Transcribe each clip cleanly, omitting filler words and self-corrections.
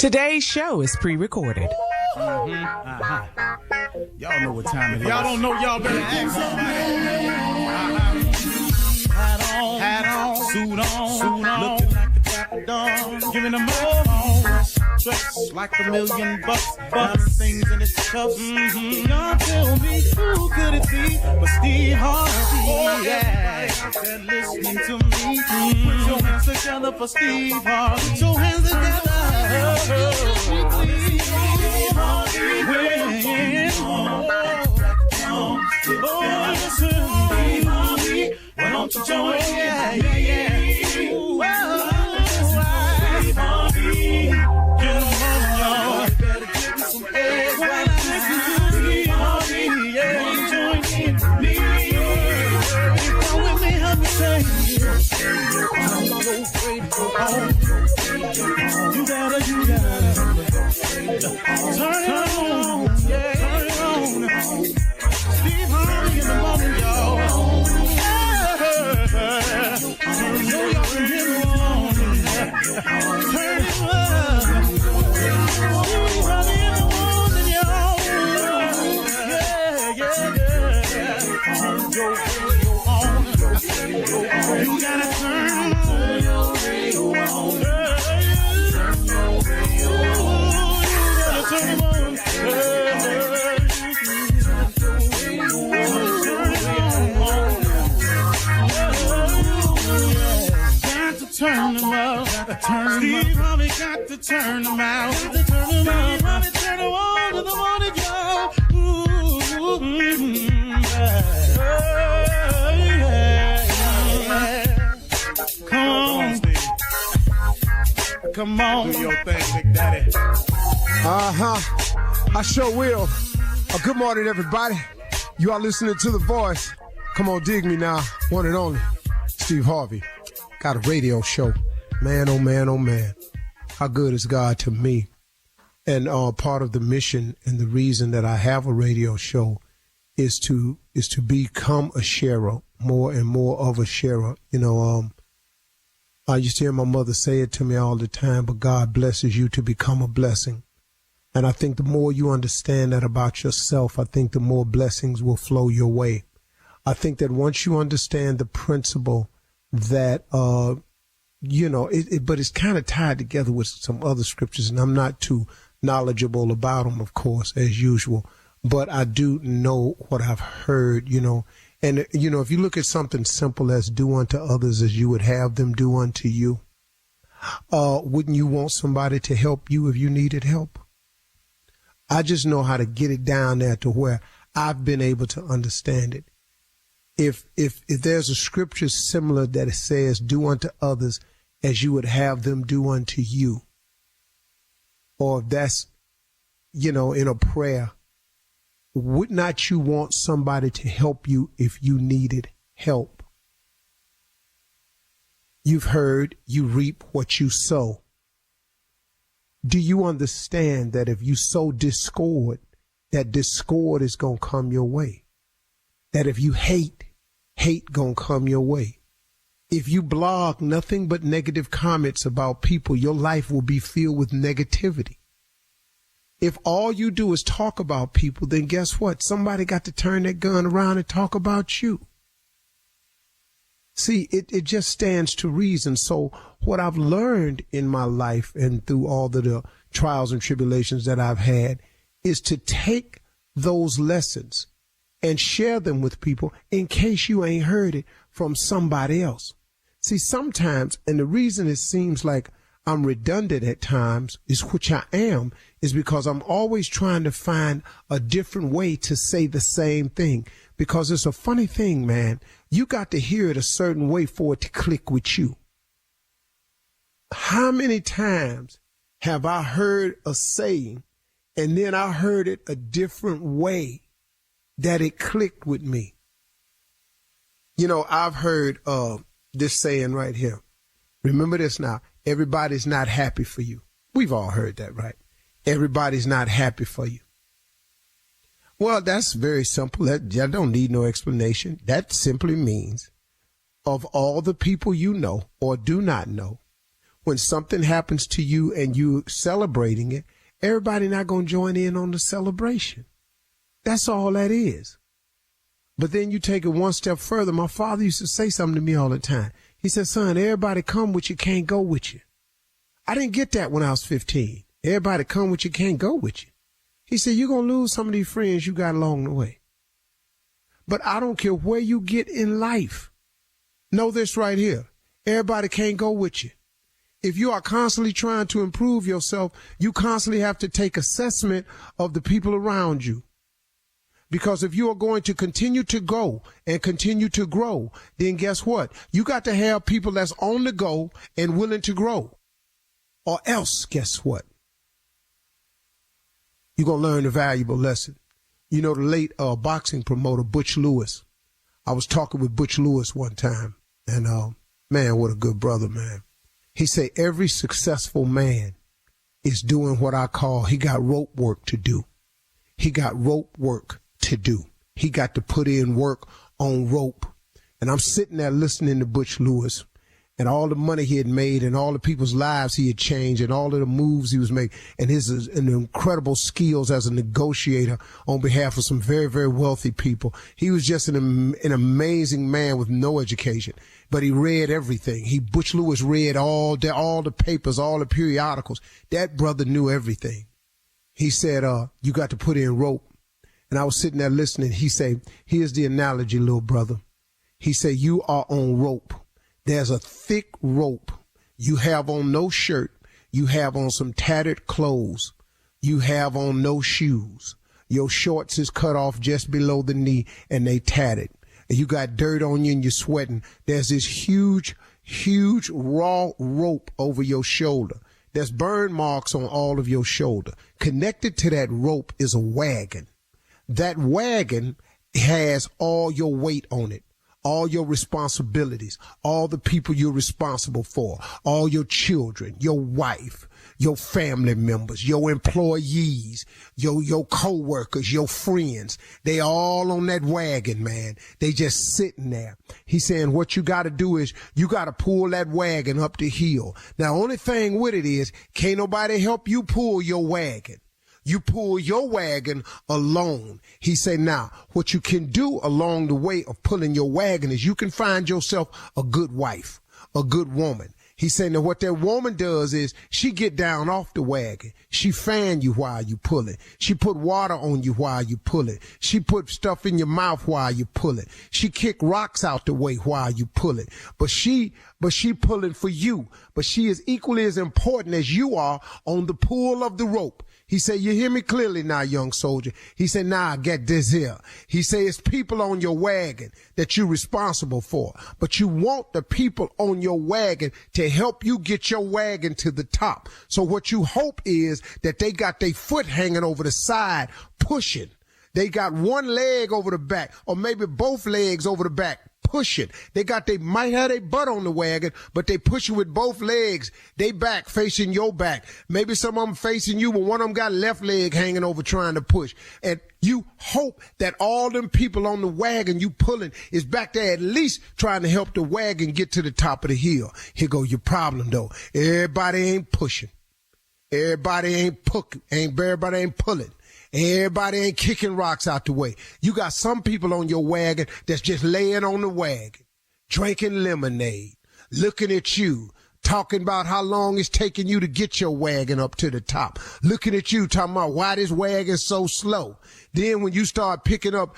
Today's show is pre-recorded. Y'all know what time it is. Y'all don't know, y'all better ask somebody. Hat on, suit on, looking like the crack of dawn, giving them all. Dressed like $1,000,000, diamond things in its cuffs. Y'all tell me who could it be but Steve Harvey? Oh, yeah, everybody listening to me. Put your hands together for Steve Harvey. Put your hands together. Steve Harvey. Listen, Steve Harvey. Why don't you join? Yeah. Steve Harvey. You gotta turn it on, yeah, turn it on. Steve Harvey in the morning, y'all. So y'all can hear me on. Turn it up. Steve Harvey in the morning, y'all. Yeah. Turn your radio on. You gotta turn your radio on. Turn them out. Steve Harvey got to turn them out. Steve Harvey turn them on to the morning, y'all. Come on. Do your thing, Big Daddy. I sure will. Good morning, everybody. You are listening to The Voice. Come on, dig me now. One and only, Steve Harvey. Got a radio show. Man, oh man, oh man. How good is God to me? And part of the mission and the reason that I have a radio show is to become a sharer, more and more of a sharer. You know, I used to hear my mother say it to me all the time, but God blesses you to become a blessing. And I think the more you understand that about yourself, I think the more blessings will flow your way. I think that once you understand the principle that, but it's kind of tied together with some other scriptures, and I'm not too knowledgeable about them, of course, as usual, but I do know what I've heard, and, if you look at something simple as do unto others as you would have them do unto you, wouldn't you want somebody to help you if you needed help? I just know how to get it down there to where I've been able to understand it. If there's a scripture similar that it says, do unto others as you would have them do unto you, or if that's, in a prayer, would not you want somebody to help you if you needed help? You've heard you reap what you sow. Do you understand that if you sow discord, that discord is going to come your way? That if you hate going to come your way? If you blog nothing but negative comments about people, your life will be filled with negativity. If all you do is talk about people, then guess what? Somebody got to turn that gun around and talk about you. See, it just stands to reason. So what I've learned in my life and through all the trials and tribulations that I've had is to take those lessons and share them with people in case you ain't heard it from somebody else. See, sometimes, and the reason it seems like I'm redundant at times, which I am, is because I'm always trying to find a different way to say the same thing. Because it's a funny thing, man. You got to hear it a certain way for it to click with you. How many times have I heard a saying and then I heard it a different way that it clicked with me? I've heard this saying right here. Remember this now. Everybody's not happy for you. We've all heard that, right? Everybody's not happy for you. Well, that's very simple. That don't need no explanation. That simply means of all the people you know or do not know, when something happens to you and you celebrating it, everybody not going to join in on the celebration. That's all that is. But then you take it one step further. My father used to say something to me all the time. He said, son, everybody come with you, can't go with you. I didn't get that when I was 15. Everybody come with you, can't go with you. He said, you're going to lose some of these friends you got along the way. But I don't care where you get in life. Know this right here. Everybody can't go with you. If you are constantly trying to improve yourself, you constantly have to take assessment of the people around you. Because if you are going to continue to go and continue to grow, then guess what? You got to have people that's on the go and willing to grow. Or else, guess what? You're going to learn a valuable lesson. You know, the late boxing promoter, Butch Lewis. I was talking with Butch Lewis one time, and man, what a good brother, man. He said every successful man is doing what I call, he got rope work to do. He got rope work to do. He got to put in work on rope. And I'm sitting there listening to Butch Lewis and all the money he had made and all the people's lives he had changed and all of the moves he was making and his incredible skills as a negotiator on behalf of some very, very wealthy people. He was just an amazing man with no education, but he read everything. Butch Lewis read all the papers, all the periodicals. That brother knew everything. He said, you got to put in rope. And I was sitting there listening. He said, here's the analogy, little brother. He said, you are on rope. There's a thick rope. You have on no shirt. You have on some tattered clothes. You have on no shoes. Your shorts is cut off just below the knee and they tattered. And you got dirt on you and you're sweating. There's this huge raw rope over your shoulder. There's burn marks on all of your shoulder. Connected to that rope is a wagon. That wagon has all your weight on it, all your responsibilities, all the people you're responsible for, all your children, your wife, your family members, your employees, your co-workers, your friends. They all on that wagon, man. They just sitting there. He's saying what you got to do is you got to pull that wagon up the hill. Now, only thing with it is can't nobody help you pull your wagon. You pull your wagon alone. He said, now, what you can do along the way of pulling your wagon is you can find yourself a good wife, a good woman. He said, now what that woman does is she get down off the wagon. She fan you while you pull it. She put water on you while you pull it. She put stuff in your mouth while you pull it. She kick rocks out the way while you pull it. But she pulling for you. But she is equally as important as you are on the pull of the rope. He said, you hear me clearly now, young soldier. He said, nah, get this here. He said, it's people on your wagon that you're responsible for, but you want the people on your wagon to help you get your wagon to the top. So what you hope is that they got their foot hanging over the side, pushing. They got one leg over the back, or maybe both legs over the back, pushing. They might have their butt on the wagon, but they push you with both legs. They back facing your back. Maybe some of them facing you, but one of them got left leg hanging over trying to push. And you hope that all them people on the wagon you pulling is back there at least trying to help the wagon get to the top of the hill. Here go your problem though. Everybody ain't pushing. Everybody ain't pulling. Everybody ain't kicking rocks out the way. You got some people on your wagon that's just laying on the wagon, drinking lemonade, looking at you, talking about how long it's taking you to get your wagon up to the top, looking at you, talking about why this wagon's so slow. Then when you start picking up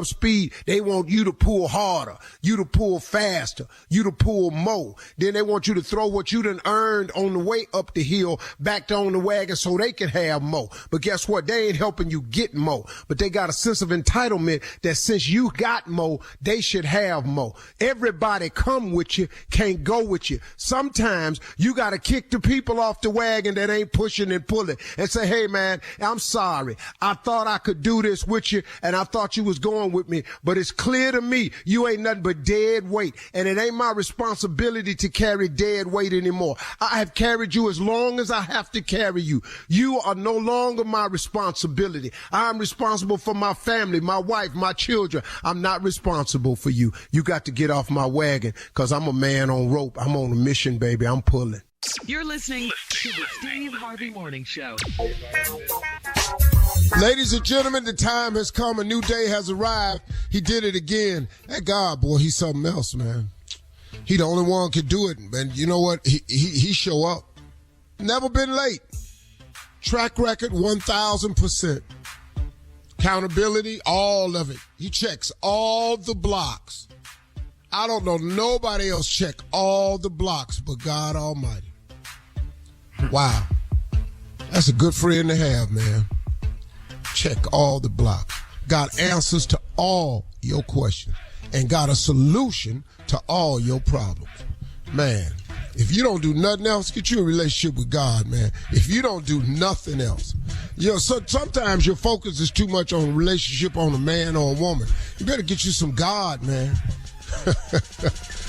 speed, they want you to pull harder, you to pull faster, you to pull more. Then they want you to throw what you done earned on the way up the hill back on the wagon so they can have more. But guess what? They ain't helping you get more. But they got a sense of entitlement that since you got more, they should have more. Everybody come with you, can't go with you. Sometimes you got to kick the people off the wagon that ain't pushing and pulling and say, hey, man, I'm sorry. I thought I could do this with you, and I thought you was going with me, but it's clear to me you ain't nothing but dead weight, and it ain't my responsibility to carry dead weight anymore. I have carried you as long as I have to carry you. You are no longer my responsibility. I'm responsible for my family, my wife, my children. I'm not responsible for you. You got to get off my wagon, because I'm a man on rope. I'm on a mission, baby. I'm pulling. You're listening to the Steve Harvey Morning Show. Ladies and gentlemen, the time has come. A new day has arrived. He did it again. That God, boy, he's something else, man. He the only one could do it. And you know what? He show up. Never been late. Track record, 1,000%. Accountability, all of it. He checks all the blocks. I don't know nobody else check all the blocks but God Almighty. Wow. That's a good friend to have, man. Check all the blocks. Got answers to all your questions and got a solution to all your problems. Man, if you don't do nothing else, get you a relationship with God, man. If you don't do nothing else. You know, sometimes your focus is too much on a relationship on a man or a woman. You better get you some God, man.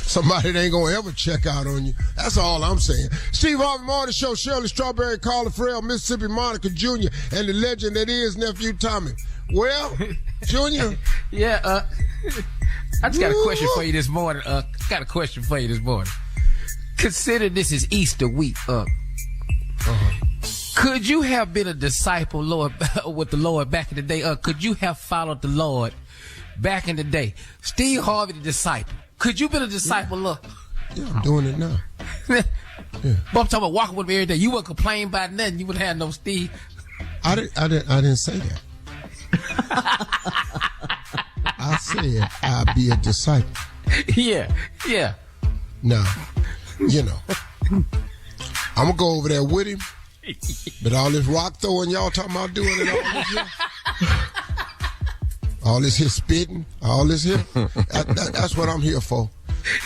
Somebody that ain't gonna ever check out on you. That's all I'm saying. Steve Harvey Morning Show, Shirley Strawberry, Carla Farrell, Mississippi Monica Jr., and the legend that is Nephew Tommy. Well, Junior. Yeah, I just got a question for you this morning. Consider this is Easter week. Could you have been a disciple, Lord, with the Lord back in the day? Could you have followed the Lord back in the day? Steve Harvey, the disciple. Could you been a disciple, Lord? Yeah, I'm doing it now. Yeah. But I'm talking about walking with me every day. You wouldn't complain about nothing. You wouldn't have no Steve. I didn't say that. I said I'd be a disciple. Yeah. Now, you know, I'm gonna go over there with him. But all this rock throwing y'all talking about doing it all this here. All this here spitting, all this here. That's what I'm here for.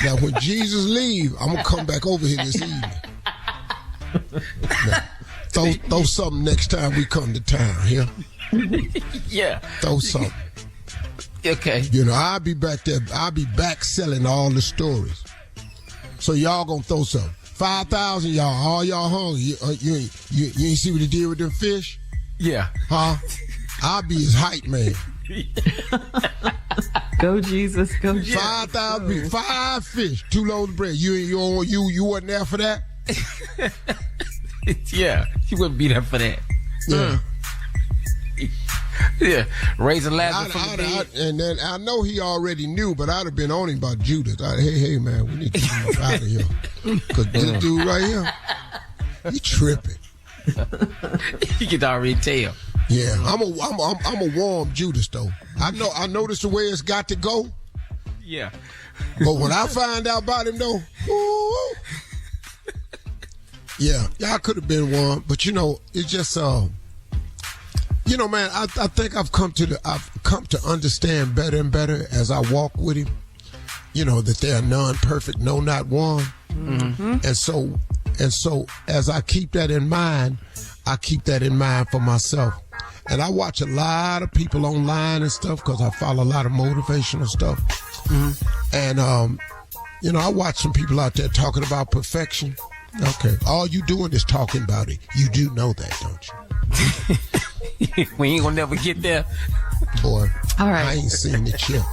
Now, when Jesus leave, I'm going to come back over here this evening. Now, throw something next time we come to town here. Yeah. Throw something. Okay. You know, I'll be back there. I'll be back selling all the stories. So y'all going to throw something. 5,000 y'all. All y'all hungry. You ain't see what he did with them fish? Yeah. Huh? I'll be his hype man. Go Jesus, go Jesus. 5,000, 5 fish, 2 loads of bread. You wasn't there for that? Yeah, you wouldn't be there for that. Yeah. Yeah, raising Lazarus from the dead. And then I know he already knew, but I'd have been on him about Judas. Hey man, we need to get him out of here. Because this dude right here, he tripping. You can already tell. Yeah, I'm a warm Judas though. I know this the way it's got to go. Yeah. But when I find out about him though, ooh, yeah, I could have been one. But you know, it's just you know, man, I think I've come to understand better and better as I walk with him. You know that there are none perfect, no, not one. Mm-hmm. And so as I keep that in mind, I keep that in mind for myself. And I watch a lot of people online and stuff because I follow a lot of motivational stuff. Mm-hmm. And, you know, I watch some people out there talking about perfection. Okay. All you doing is talking about it. You do know that, don't you? We ain't gonna never get there. Boy, all right. I ain't seen it yet.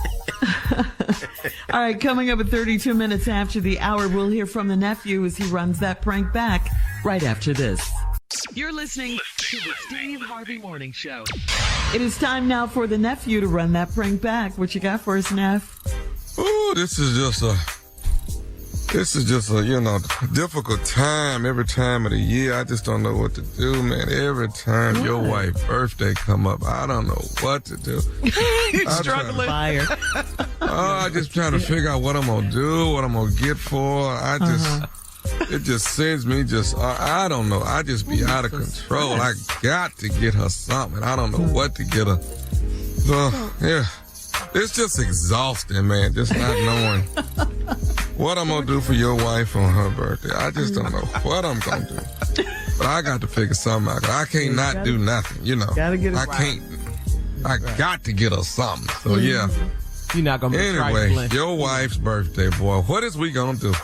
All right, coming up at 32 minutes after the hour, we'll hear from the nephew as he runs that prank back right after this. You're listening to the Steve Harvey Morning Show. It is time now for the nephew to run that prank back. What you got for us, Neff? Oh, this is just a, you know, difficult time every time of the year. I just don't know what to do, man. Every time your wife's birthday come up, I don't know what to do. Struggling. Fire. I just trying to figure out what I'm going to do, what I'm going to get for. It just sends me I don't know. I just be out of control. I got to get her something. I don't know what to get her. So, yeah. It's just exhausting, man, just not knowing what I'm going to do for your wife on her birthday. I just don't know what I'm going to do. But I got to figure something out. I can't not do nothing, you know. Gotta get it I got to get her something. So, yeah. You're not going to be Anyway, trifling. your wife's birthday, boy. What is we going to do?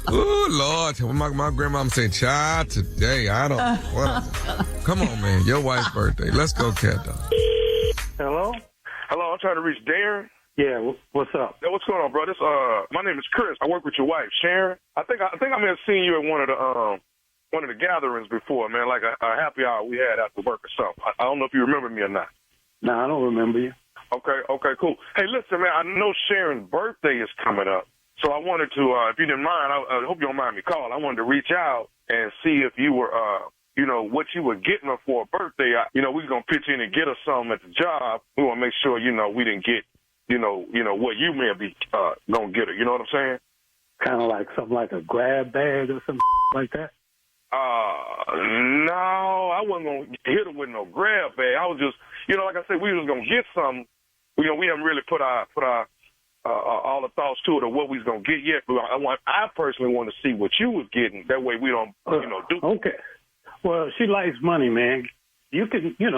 Oh, Lord. My grandmama said, child, today. I don't know. Come on, man. Your wife's birthday. Let's go, cat dog. Hello? Hello, I'm trying to reach Darren. Yeah, what's up? Hey, what's going on, bro? My name is Chris. I work with your wife, Sharon. I think I may have seen you at one of one of the gatherings before, man, like a happy hour we had after work or something. I don't know if you remember me or not. No, I don't remember you. Okay, cool. Hey, listen, man, I know Sharon's birthday is coming up, so I wanted to, if you didn't mind, I hope you don't mind me calling. I wanted to reach out and see if you were, what you were getting her for a birthday. We was going to pitch in and get her something at the job. We want to make sure, we didn't get, what you may be going to get her. You know what I'm saying? Kind of like something like a grab bag or something like that? No, I wasn't going to hit her with no grab bag. I was just, like I said, we was going to get something. We haven't really put our all the thoughts to it of what we was going to get yet. But I personally want to see what you was getting. That way we don't, do. Okay. Well, she likes money, man. You can, give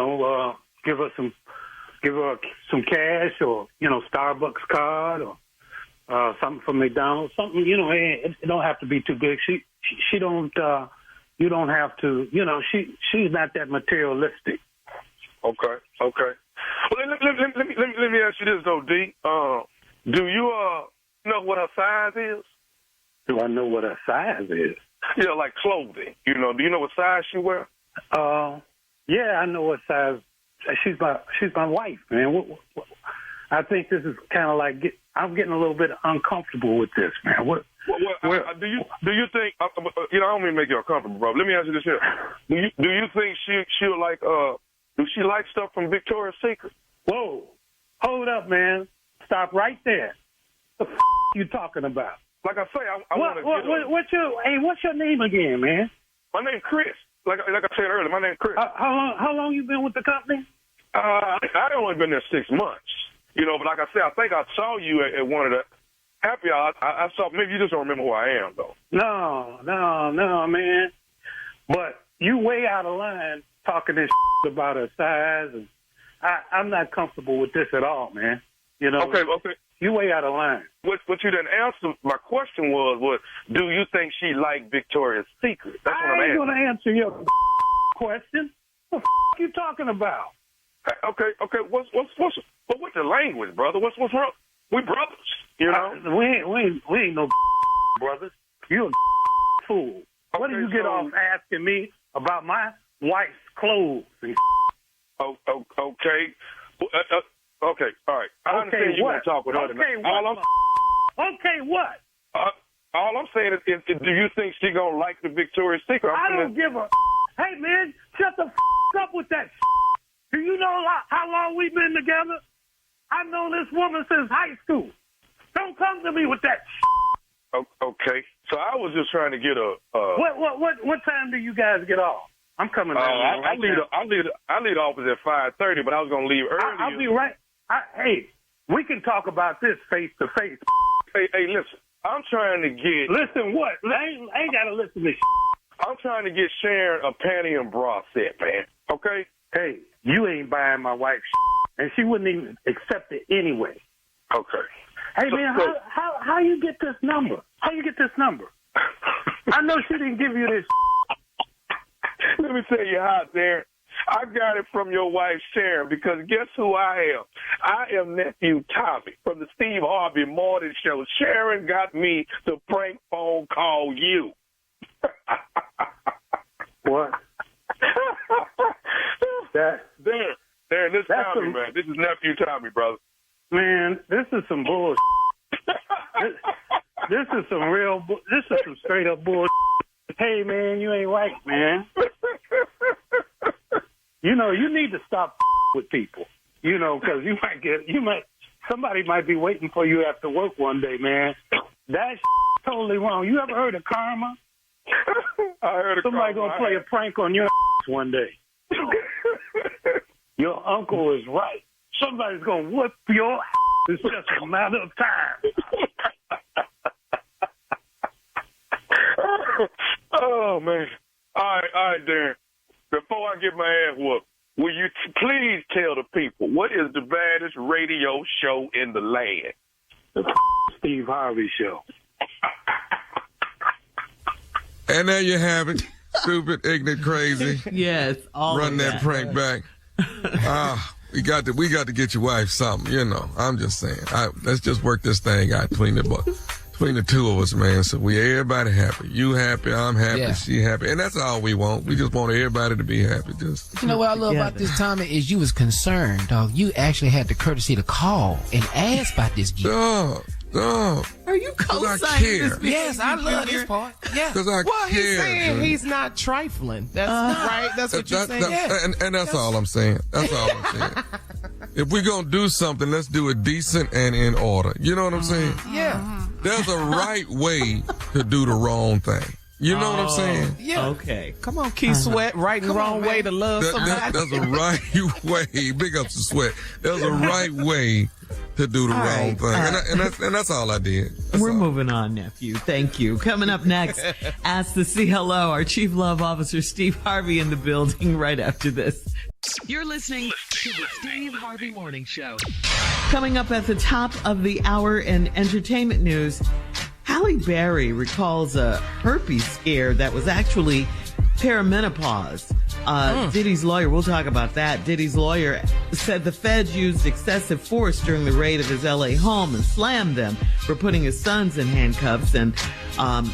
her some cash or, Starbucks card or something from McDonald's, something, it don't have to be too big. She don't, you don't have to, she's not that materialistic. Okay. Well, let me ask you this though, D. Do you know what her size is? Do I know what her size is? Yeah, like clothing. Do you know what size she wear? Yeah, I know what size. She's my wife, man. What, I think this is kind of like I'm getting a little bit uncomfortable with this, man. Do you think? I don't mean to make you uncomfortable, bro. Let me ask you this here: Do you think she'll like? Do she like stuff from Victoria's Secret? Whoa, hold up, man! Stop right there. The you talking about? Like I say, I want to. What's your name again, man? My name's Chris. Like I said earlier, my name's Chris. How long you been with the company? I only been there 6 months. But like I said, I think I saw you at one of the happy hours. I saw. Maybe you just don't remember who I am, though. No, man. But you way out of line talking this about her size, and I'm not comfortable with this at all, man. Okay. You way out of line. What you didn't answer my question was do you think she liked Victoria's Secret? That's what I'm asking. I ain't going to answer your question. What the you talking about? Okay. What's the language, brother? What's wrong? We brothers, we ain't no brothers. You a fool. What do you get off asking me about my wife's clothes? And okay. Okay, all right. I understand you want to talk with her tonight. Okay, what? All I'm saying is, do you think she gonna like the Victoria's Secret? I don't give a. Hey, man, shut the up with that. Do you know how long we've been together? I've known this woman since high school. Don't come to me with that. Okay, so I was just trying to get a. What time do you guys get off? I'm coming. I leave the office at 5:30, but I was gonna leave early. I'll be right. Hey, we can talk about this face to face. Hey, listen. I'm trying to get. Listen, what? I ain't gotta listen to this. I'm trying to get Sharon a panty and bra set, man. Okay. Hey, you ain't buying my wife's and she wouldn't even accept it anyway. Okay. Hey, man, how you get this number? How you get this number? I know she didn't give you this. Let me tell you how, Darren. I got it from your wife, Sharon, because guess who I am? I am nephew Tommy from the Steve Harvey Morning Show. Sharon got me to prank phone call you. What? Darren, this is Tommy, man. This is nephew Tommy, brother. Man, this is some bullshit. This is some straight up bullshit. Hey, man, you ain't right, man. You need to stop with people, because somebody might be waiting for you after work one day, man. That's totally wrong. You ever heard of karma? I heard of somebody karma. Gonna play a prank on your one day. Your uncle is right. Somebody's gonna whoop your ass. It's just a matter of time. Oh, man. All right, Darren. Before I get my ass whooped, will you please tell the people what is the baddest radio show in the land? The Steve Harvey Show. And there you have it. Stupid, ignorant, crazy. Yes, all Run of that prank back. We got to get your wife something, I'm just saying. Let's just work this thing out between between the two of us, man. So everybody happy. You happy, I'm happy, she happy. And that's all we want. We just want everybody to be happy. You know what I love about this, Tommy, is you was concerned, dog. You actually had the courtesy to call and ask about this gift. Dog. Are you co-signing this? Yes, I love this part. Yeah. Because I Well, care. he's saying dude. he's not trifling. That's right. That's what you're saying. And that's all I'm saying. That's all I'm saying. If we're going to do something, let's do it decent and in order. You know what I'm saying? Yeah. There's a right way to do the wrong thing. You know what I'm saying? Yeah. Okay. Come on, Keith Sweat. Right and wrong way to love somebody. There's a right way. Big ups to Sweat. There's a right way to do the wrong thing. And that's all I did. We're moving on, nephew. Thank you. Coming up next, Ask the CLO, our Chief Love Officer Steve Harvey in the building right after this. You're listening to the Steve Harvey Morning Show. Coming up at the top of the hour in entertainment news, Halle Berry recalls a herpes scare that was actually perimenopause. Diddy's lawyer, we'll talk about that. Diddy's lawyer said the feds used excessive force during the raid of his LA home and slammed them for putting his sons in handcuffs. And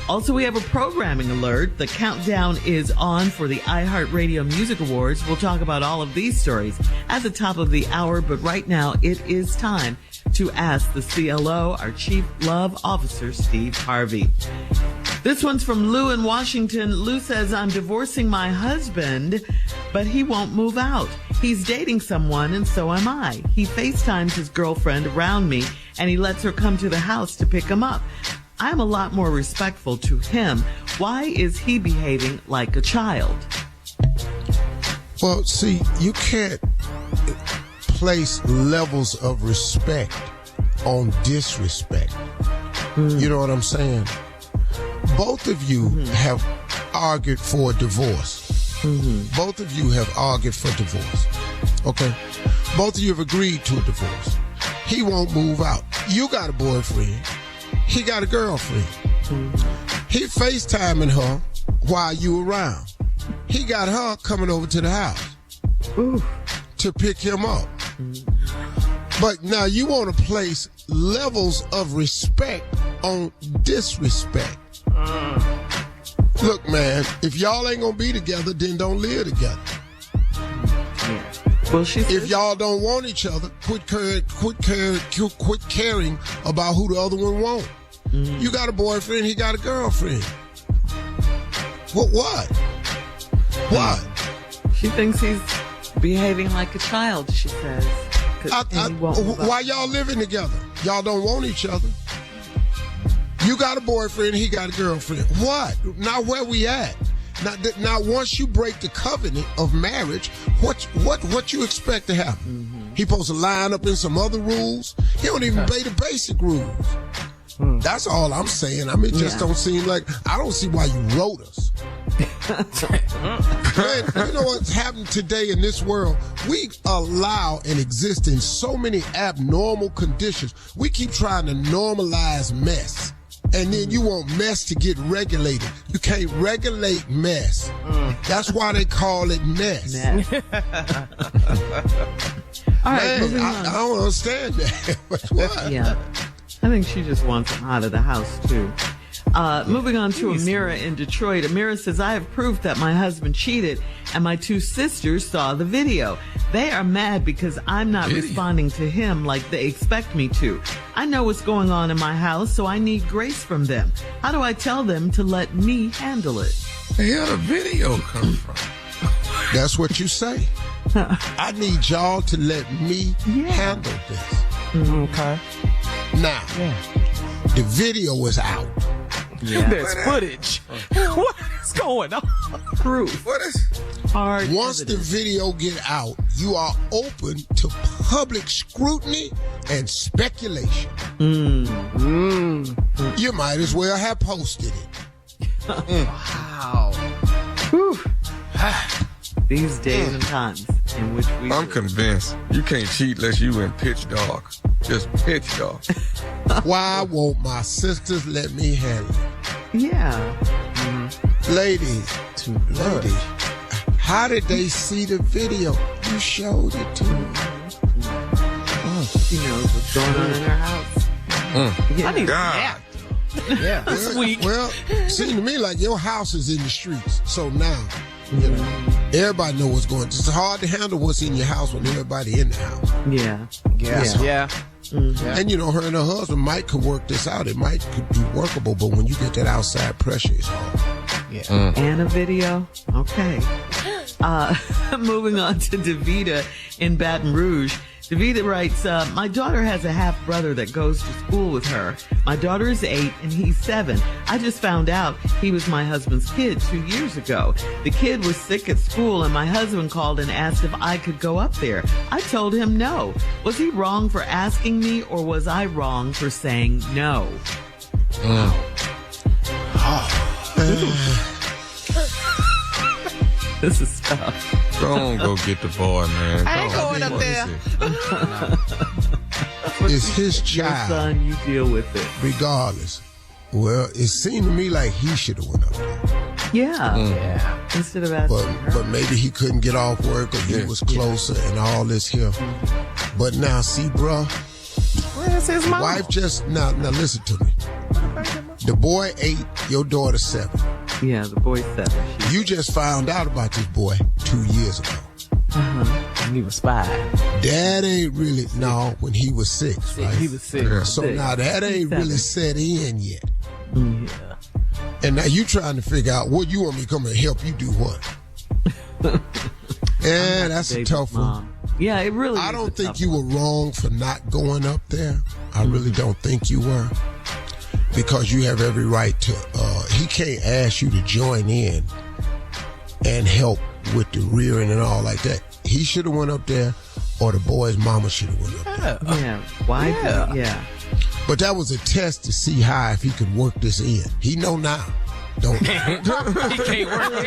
also we have a programming alert. The countdown is on for the iHeartRadio Music Awards. We'll talk about all of these stories at the top of the hour. But right now it is time to ask the CLO, our Chief Love Officer, Steve Harvey. This one's from Lou in Washington. Lou says, I'm divorcing my husband, but he won't move out. He's dating someone, and so am I. He FaceTimes his girlfriend around me, and he lets her come to the house to pick him up. I'm a lot more respectful to him. Why is he behaving like a child? Well, see, you can't place levels of respect on disrespect. You know what I'm saying? Both of you have argued for a divorce. Both of you have argued for divorce. Okay? Both of you have agreed to a divorce. He won't move out. You got a boyfriend. He got a girlfriend. He FaceTiming her while you around. He got her coming over to the house to pick him up. But now you want to place levels of respect on disrespect. Look, man, if y'all ain't gonna be together, then don't live together. Well, if y'all don't want each other, quit caring about who the other one want. You got a boyfriend, he got a girlfriend. What? She thinks he's behaving like a child, she says. Why y'all living together? Y'all don't want each other. You got a boyfriend, he got a girlfriend. What? Now where we at? Now once you break the covenant of marriage, what you expect to happen? He supposed to line up in some other rules? He don't even obey the basic rules. That's all I'm saying. I mean, it just don't seem like, I don't see why you wrote us. Man, you know what's happening today in this world? We allow and exist in so many abnormal conditions. We keep trying to normalize mess. And then you want mess to get regulated. You can't regulate mess. That's why they call it mess. All right, man, moving on. I don't understand that. What? Yeah. I think she just wants him out of the house, too. Moving on to Amira in Detroit. Amira says, I have proof that my husband cheated and my two sisters saw the video. They are mad because I'm not responding to him like they expect me to. I know what's going on in my house, so I need grace from them. How do I tell them to let me handle it? Where the video come from? That's what you say. I need y'all to let me handle this. Okay. Now, the video is out. Yeah. There's footage. What is going on? Proof. What is? Hard Once evidence. the video get out, you are open to public scrutiny and speculation. You might as well have posted it. Wow. Whew. These days and times in which we I'm live. convinced you can't cheat unless you in pitch dark. Just pitch dark. Why won't my sisters let me handle it? Yeah. Ladies, how did they see the video? You showed it to them. She knows what's going on in her house. I need a nap. Yeah. Well, seems to me like your house is in the streets. So now, you know, everybody know what's going on. It's hard to handle what's in your house when everybody in the house. Yeah. Yeah. And, you know, her and her husband might could work this out. It could be workable, but when you get that outside pressure, it's hard. Yeah. And a video. Okay. Moving on to Davida in Baton Rouge. Davida writes, my daughter has a half brother that goes to school with her. My daughter is 8 and he's 7. I just found out he was my husband's kid 2 years ago. The kid was sick at school and my husband called and asked if I could go up there. I told him no. Was he wrong for asking me or was I wrong for saying no? This is tough. Go get the boy, man. I ain't going up there. It's his Your child, son, you deal with it. regardless. Well, it seemed to me like he should have went up there. Yeah. Instead of asking her. But maybe he couldn't get off work or he was closer and all this here. But now, see, bruh, Where's his mom? wife just, now listen to me. The boy 8, your daughter 7. Yeah, the boy's 7. You just found out about this boy 2 years ago. And he was 5. Dad ain't really, no, when he was 6, right? He was 6. Yeah. So 6. now that ain't really set in yet. Yeah. And now you trying to figure out what you want me to come and help you do what? Yeah, that's a tough one. Mom. Yeah, it really I is don't a think tough you were wrong for not going up there. I really don't think you were. Because you have every right to, he can't ask you to join in and help with the rearing and all like that. He should have went up there or the boy's mama should have went up there. Yeah. Why? Yeah. But that was a test to see how if he could work this in. He know now. Don't He can't work it. He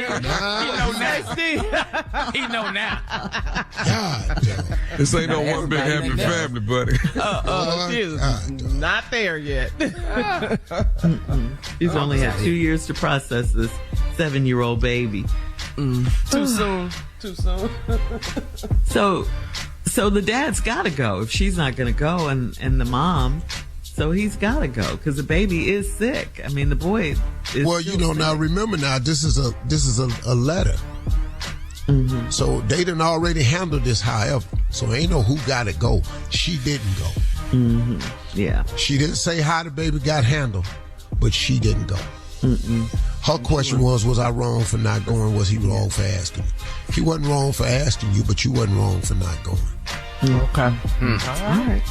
know now. He know now. God damn. This ain't no one big happy like that. family, buddy. She is not there yet. He's only had 2 years to process this 7-year-old baby. Too soon. So the dad's got to go if she's not going to go, and the mom. So he's got to go because the baby is sick. I mean, the boy is. Well, you know, sick. now remember now, this is a letter. So they done already handled this, however. So ain't no who got to go. She didn't go. Yeah. She didn't say how the baby got handled, but she didn't go. Her question was I wrong for not going? Was he wrong for asking? He wasn't wrong for asking you, but you wasn't wrong for not going. Okay. All right.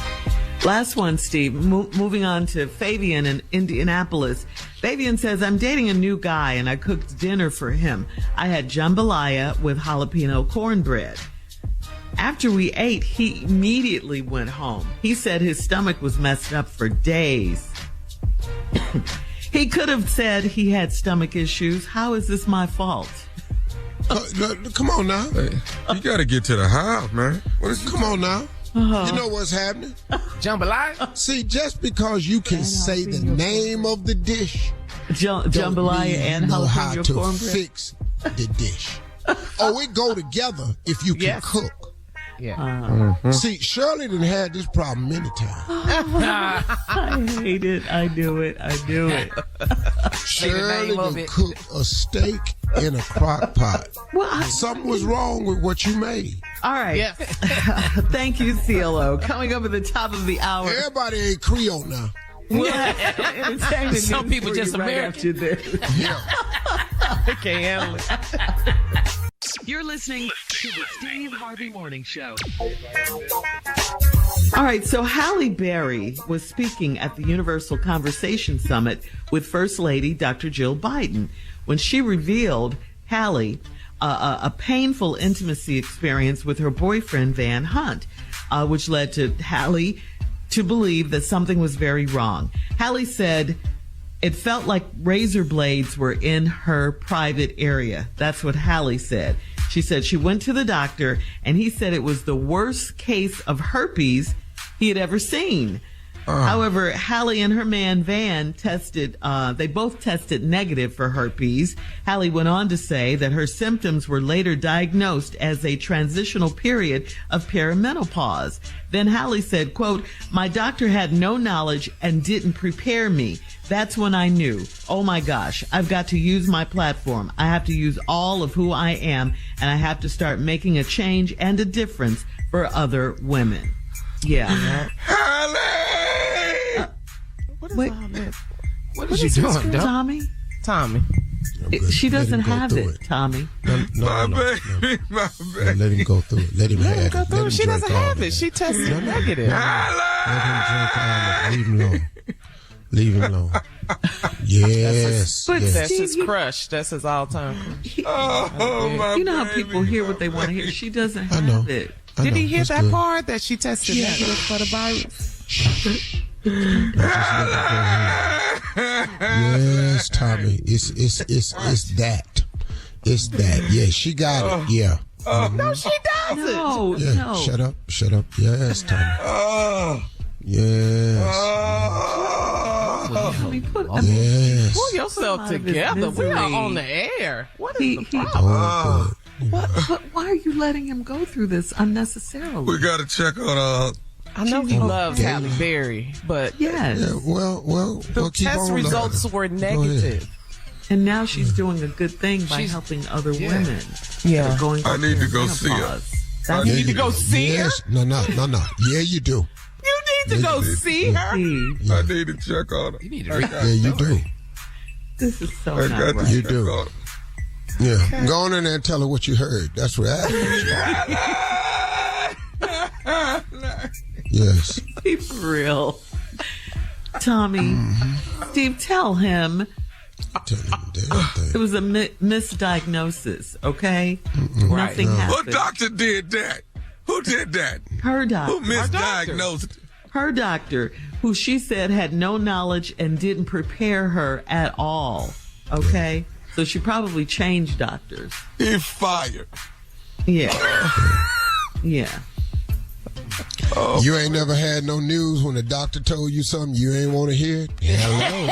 Last one, Steve. Moving on to Fabian in Indianapolis. Fabian says, I'm dating a new guy and I cooked dinner for him. I had jambalaya with jalapeno cornbread. After we ate, he immediately went home. He said his stomach was messed up for days. He could have said he had stomach issues. How is this my fault? Come on now. Hey, you got to get to the house, man. Come on now. You know what's happening? Jambalaya? See, just because you can say the name of the dish, Jambalaya and know how jalapeno to cornbread. fix the dish. Oh, it go together if you can cook. Yeah. See, Shirley done had this problem many times. I hate it. I do it. Shirley of done it. cooked a steak in a crock pot. Well, Something was wrong with what you made. all right. Yes. Thank you, CLO. Coming up at the top of the hour. Everybody ain't Creole now. We'll have entertainment Some news people for you just right American. after this. Yeah. I can't handle it. You're listening to the Steve Harvey Morning Show. All right, so Halle Berry was speaking at the Universal Conversation Summit with First Lady Dr. Jill Biden when she revealed Halle a painful intimacy experience with her boyfriend Van Hunt, which led to Halle to believe that something was very wrong. Halle said it felt like razor blades were in her private area. That's what Halle said. She said she went to the doctor and he said it was the worst case of herpes he had ever seen. However, Halle and her man Van they both tested negative for herpes. Halle went on to say that her symptoms were later diagnosed as a transitional period of perimenopause. Then Halle said, quote, "My doctor had no knowledge and didn't prepare me. That's when I knew, oh my gosh, I've got to use my platform. I have to use all of who I am, and I have to start making a change and a difference for other women." Yeah. What is Wait. all that? What is you doing, Doc? Tommy? Tommy. She doesn't Let him go have through it, Tommy. My baby. Let him go through it. Let him have it. Go through. Let him She drink doesn't all have of it. it. She tested negative. Let him drink all of it. Leave him alone. Leave him alone. Yes. But yes. That's Steve, his crush. That's his all-time crush. My you know how people hear what they want to hear. She doesn't I know. have it. I Did know, he hear that's that good. part that she tested negative for the virus? Yes, Tommy. It's that. It's that. Yeah, she got it. Yeah. No, she doesn't. No, Yeah. no. Shut up. Shut up. Yes, Tommy. Yes. Tommy, Yes. Pull yourself Out of his together. We are misery. on the air. What is He- the he- problem? Oh, good. But why are you letting him go through this unnecessarily? We got to check on I know he loves yeah. Halle Berry, but Yes. Yeah, well, the keep test on results learning. were Go ahead. negative. And now she's doing a good thing by helping other women. Yeah. that are going I through need to go see her. perimenopause. I You need to go see her? Yes. No. Yeah, you do. You need to go see her. Steve, I need to check on her. You need to read Yeah, you do. this is so I not got to right. You check do. on her. Yeah. Go on in there and tell her what you heard. That's right. Yes. Be for real. Tommy, Steve, tell him Tell him damn it thing. was a misdiagnosis, okay? Nothing No. What happened. doctor did that? Who did that? Her Who doctor. misdiagnosed? Her doctor, who she said had no knowledge and didn't prepare her at all, okay? So she probably changed doctors. He fired. Yeah. Yeah. You ain't never had no news when the doctor told you something you ain't want to hear it? Hello.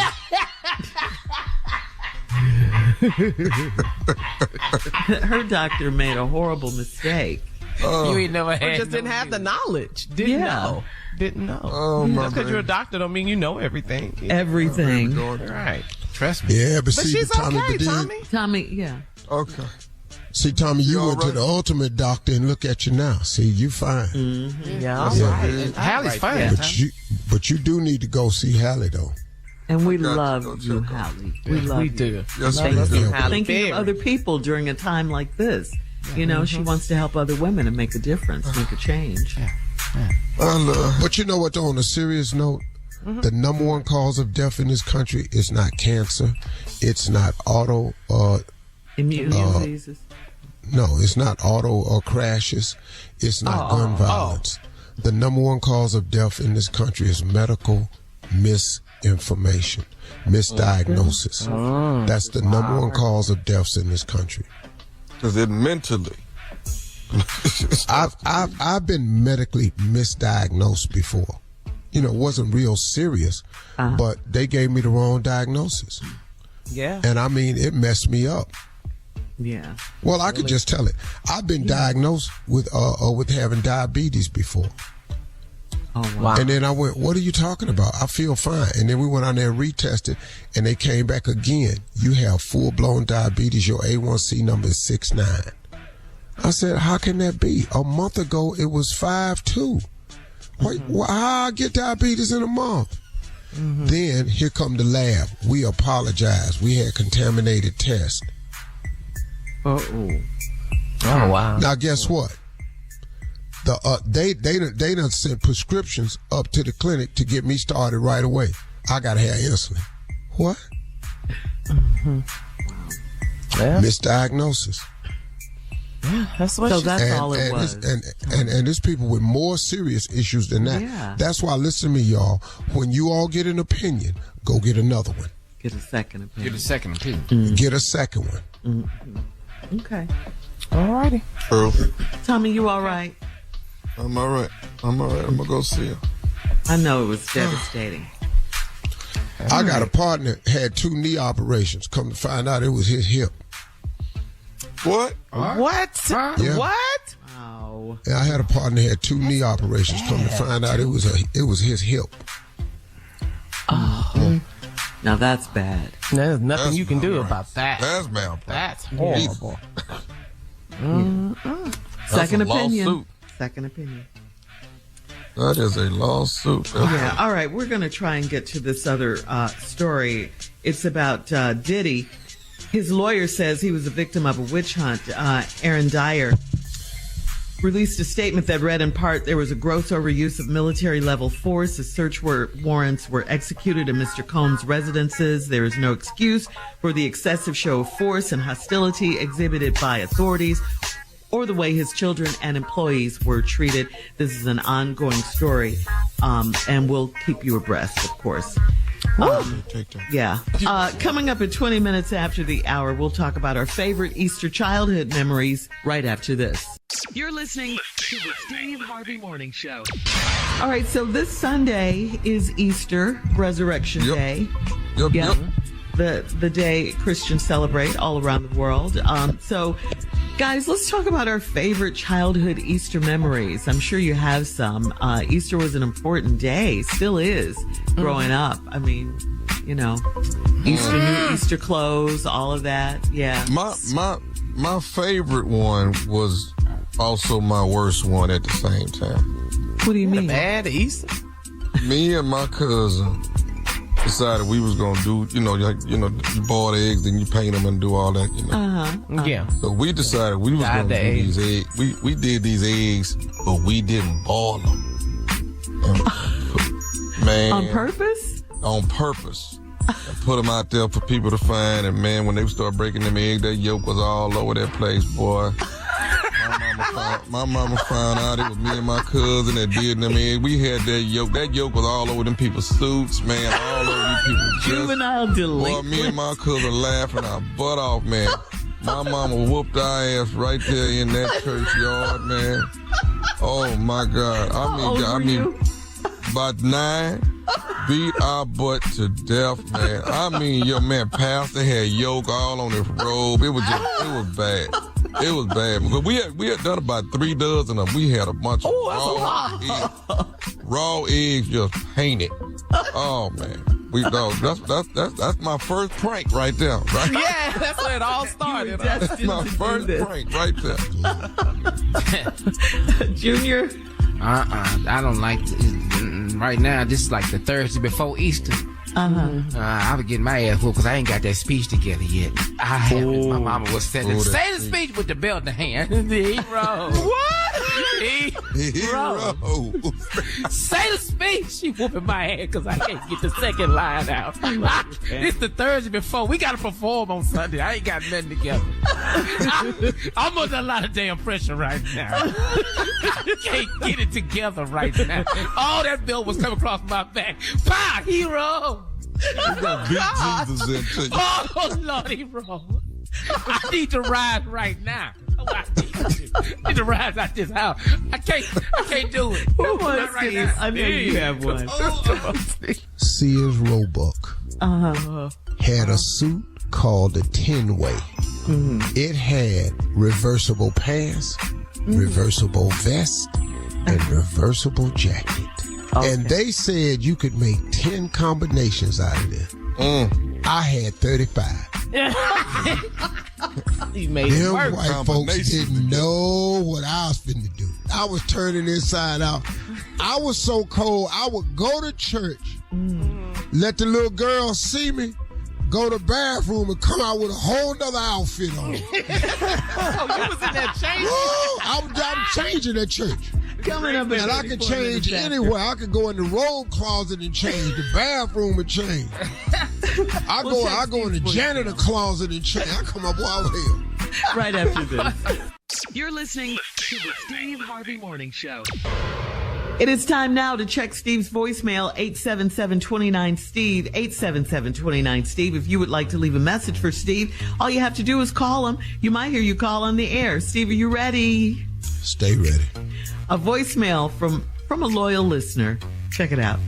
Her doctor made a horrible mistake. You ain't never Or had. just didn't have the knowledge. Didn't know. Didn't know. Oh, my Just because you're a baby. doctor don't mean you know everything. Everything. Right. Trust me. Yeah, but But see, she's Tommy, okay, but then- Tommy. Tommy, yeah. Okay. See, Tommy, you all went to right? the ultimate doctor and look at you now. See, you fine. Yeah, all Yeah. right. And Halle's Right, fine. yeah. But you do need to go see Halle though. And we got to love go you, check on Halle. We love We you. do. Yes, Thank we you do. for Halle thinking Berry. of other people during a time like this. You know, she wants to help other women and make a difference, make a change. I love. But you know what, though, on a serious note, the number one cause of death in this country is not cancer. It's not Immune diseases. it's not auto crashes. It's not gun violence. The number one cause of death in this country is medical misinformation, misdiagnosis. That's the number one cause of deaths in this country. Because it mentally. I've been medically misdiagnosed before. You know, it wasn't real serious, but they gave me the wrong diagnosis. Yeah. And I mean, it messed me up. Yeah. Well, I could just tell it. I've been diagnosed with having diabetes before. Oh, wow. And then I went, what are you talking about? I feel fine. And then we went on there and retested, and they came back again. You have full-blown diabetes. Your A1C number is 6.9. I said, how can that be? A month ago, it was 5.2. How I get diabetes in a month? Then here come the lab. We apologize. We had contaminated tests. Uh-oh. Oh, wow. Now, guess what? They done sent prescriptions up to the clinic to get me started right away. I gotta have insulin. What? Yeah. Misdiagnosis. That's what So she that's all it was. And there's people with more serious issues than that. Yeah. That's why, listen to me, y'all. When you all get an opinion, go get another one. Get a second opinion. Get a second opinion. Get a second one. Okay. All righty. Earl, Tommy, you all right? I'm all right. I'm going to go see her. I know it was devastating. I got a partner had 2 knee operations. Come to find out, it was his hip. What? What? Yeah. What? Wow. Yeah, I had a partner had 2 knee operations. Come to find out, it was his hip. Oh. Now that's bad. There's nothing you can do about that. That's malpractice. That's horrible. Second a opinion. lawsuit. Second opinion. That is a lawsuit. Yeah. All right. We're going to try and get to this other story. It's about Diddy. His lawyer says he was a victim of a witch hunt. Aaron Dyer released a statement that read in part, there was a gross overuse of military-level force. The search warrants were executed in Mr. Combs' residences. There is no excuse for the excessive show of force and hostility exhibited by authorities or the way his children and employees were treated. This is an ongoing story, and we'll keep you abreast, of course. Yeah. Coming up at 20 minutes after the hour, we'll talk about our favorite Easter childhood memories right after this. You're listening to the Steve Harvey Morning Show. All right, so this Sunday is Easter, Resurrection Day. Yep. The day Christians celebrate all around the world. So, guys, let's talk about our favorite childhood Easter memories. I'm sure you have some. Easter was an important day, still is, growing up. I mean, you know, new Easter clothes, all of that. Yeah. My favorite one was also my worst one at the same time. What do you mean? Bad Easter? Me and my cousin decided we was gonna do, you boil eggs, then you paint them and do all that, Yeah. So we decided we was gonna do these eggs. We did these eggs, but we didn't boil them. Man. On purpose? On purpose. And put them out there for people to find, and man, when they start breaking them eggs, that yolk was all over that place, boy. My mama found out it was me and my cousin that did them eggs. We had that yolk. That yolk was all over them people's suits, man, all over these people's chests. Juvenile delinquent. Boy, me and my cousin laughing our butt off, man. My mama whooped our ass right there in that churchyard, man. Oh my God. I mean, about 9, beat our butt to death, man. I mean, your man, pastor had yolk all on his robe. It was bad. It was bad because we had done about 3 dozen of them. We had a bunch of raw eggs just painted. Oh man, that's my first prank right there. Right? Yeah, that's where it all started. That's my first prank right there. Junior. I don't like right now. This is like the Thursday before Easter. I was getting my ass whooped because I ain't got that speech together yet. I haven't. My mama was saying, say the speech with the belt in the hand. The hero. What? Hero. Say the speech. She whooping my ass because I can't get the second line out. It's the Thursday before. We got to perform on Sunday. I ain't got nothing together. I'm under a lot of damn pressure right now. Can't get it together right now. All that belt was coming across my back. Pa, hero. Oh, Lord, hero. I need to rise right now. I need to rise out this house. I can't do it. Come on, Steve. Now. I know you have one. Come on, Steve. Sears Roebuck had a suit called the 10-way. It had reversible pants, reversible vest, and reversible jacket. Okay. And they said you could make 10 combinations out of this. I had 35. He made them white folks didn't know what I was finna do. I was turning inside out. I was so cold, I would go to church, let the little girls see me, go to the bathroom, and come out with a whole nother outfit on. Oh, you was in that change? I'm changing at church. Coming up, and I can change anywhere. I could go in the robe closet and change, the bathroom and change. I go in the janitor closet and change. I come up out here. Right after this. You're listening to the Steve Harvey Morning Show. It is time now to check Steve's voicemail, 877-29-STEVE, 877-29-STEVE. If you would like to leave a message for Steve, all you have to do is call him. You might hear you call on the air. Steve, are you ready? Stay ready. A voicemail from from a loyal listener. Check it out.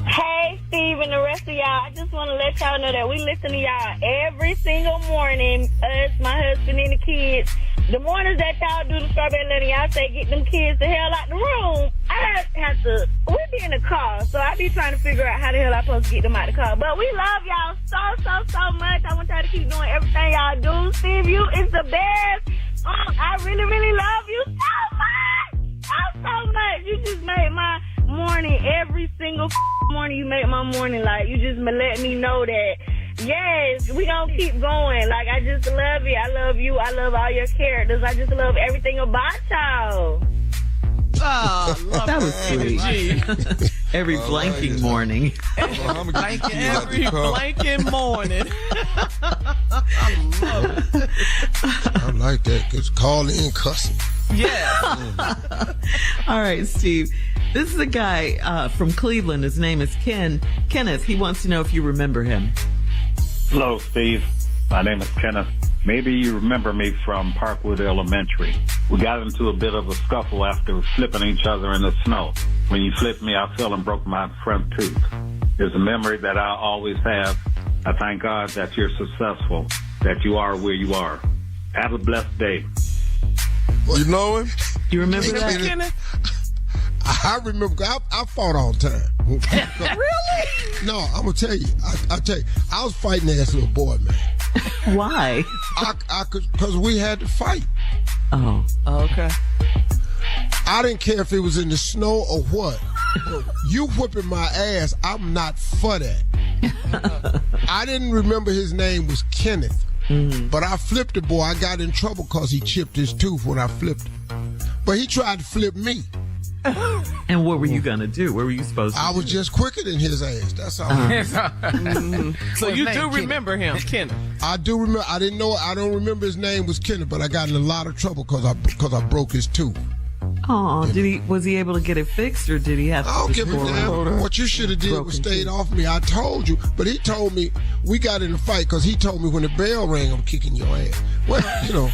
Hey, Steve and the rest of y'all. I just want to let y'all know that we listen to y'all every single morning. Us, my husband, and the kids. The mornings that y'all do the strawberry letter, y'all say get them kids the hell out the room. I have to, we be in the car, so I be trying to figure out how the hell I'm supposed to get them out the car. But we love y'all so much. I want y'all to keep doing everything y'all do. Steve, you is the best. I really, really love you so much. So much. You just made my morning, every single morning you make my morning. Like, you just let me know that, yes, we gonna keep going. Like, I just love you. I love you. I love all your characters. I just love everything about y'all. Oh, that was sweet. Every blanking morning. Every blanking morning. I like that. It's call in cussing. Yeah. All right, Steve. This is a guy from Cleveland. His name is Kenneth. He wants to know if you remember him. Hello, Steve. My name is Kenneth. Maybe you remember me from Parkwood Elementary. We got into a bit of a scuffle after flipping each other in the snow. When you flipped me, I fell and broke my front tooth. It's a memory that I always have. I thank God that you're successful, that you are where you are. Have a blessed day. You know him? You remember that, Kenneth? I remember. I fought all the time. Really? No, I'm gonna tell you. I tell you, I was fighting that little boy, man. Why? Because we had to fight. Oh, okay. I didn't care if it was in the snow or what. You whipping my ass, I'm not for that. I didn't remember his name was Kenneth. Mm-hmm. But I flipped the boy. I got in trouble because he chipped his tooth when I flipped him. But he tried to flip me. And what were you going to do? What were you supposed to do? I was just quicker than his ass. That's all. So you do remember him, Kenneth? I do remember. I didn't know. I don't remember his name was Kenneth, but I got in a lot of trouble because I broke his tooth. Oh, was he able to get it fixed, or did he have to? I don't give a damn. What you should have did was stayed off me. I told you, but he told me we got in a fight because he told me when the bell rang, I'm kicking your ass. Well, you know.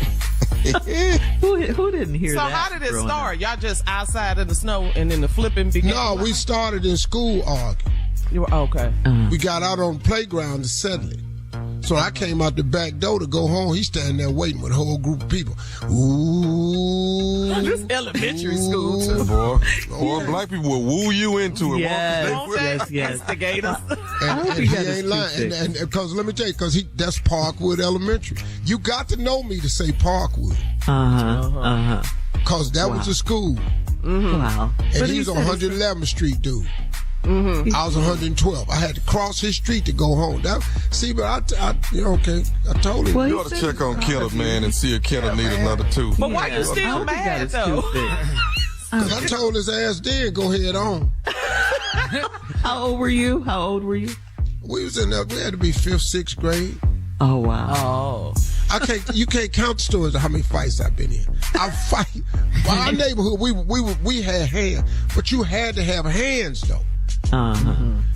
Who didn't hear that? So how did it start? Y'all just outside in the snow and then the flipping began? No, we started in school arguing. You were okay. We got out on the playground to settle it. So I came out the back door to go home. He's standing there waiting with a whole group of people. Ooh. This elementary school, too. Boy, black people will woo you into it. Yes. Instigators. And he ain't lying. And because let me tell you, that's Parkwood Elementary. You got to know me to say Parkwood. Because that was the school. Mm-hmm. Wow. And he was on 111th Street, dude. Mm-hmm. I was 112. I had to cross his street to go home. But I told him. Well, you ought to check on Kenneth, man, and see if Kenneth need another tooth. But why you still mad, though? Because I told his ass then, go head on. How old were you? We was in there. We had to be 5th, 6th grade. Oh, wow. Oh. You can't count the stories of how many fights I've been in. I fight. Well, our neighborhood, we had hands, but you had to have hands, though.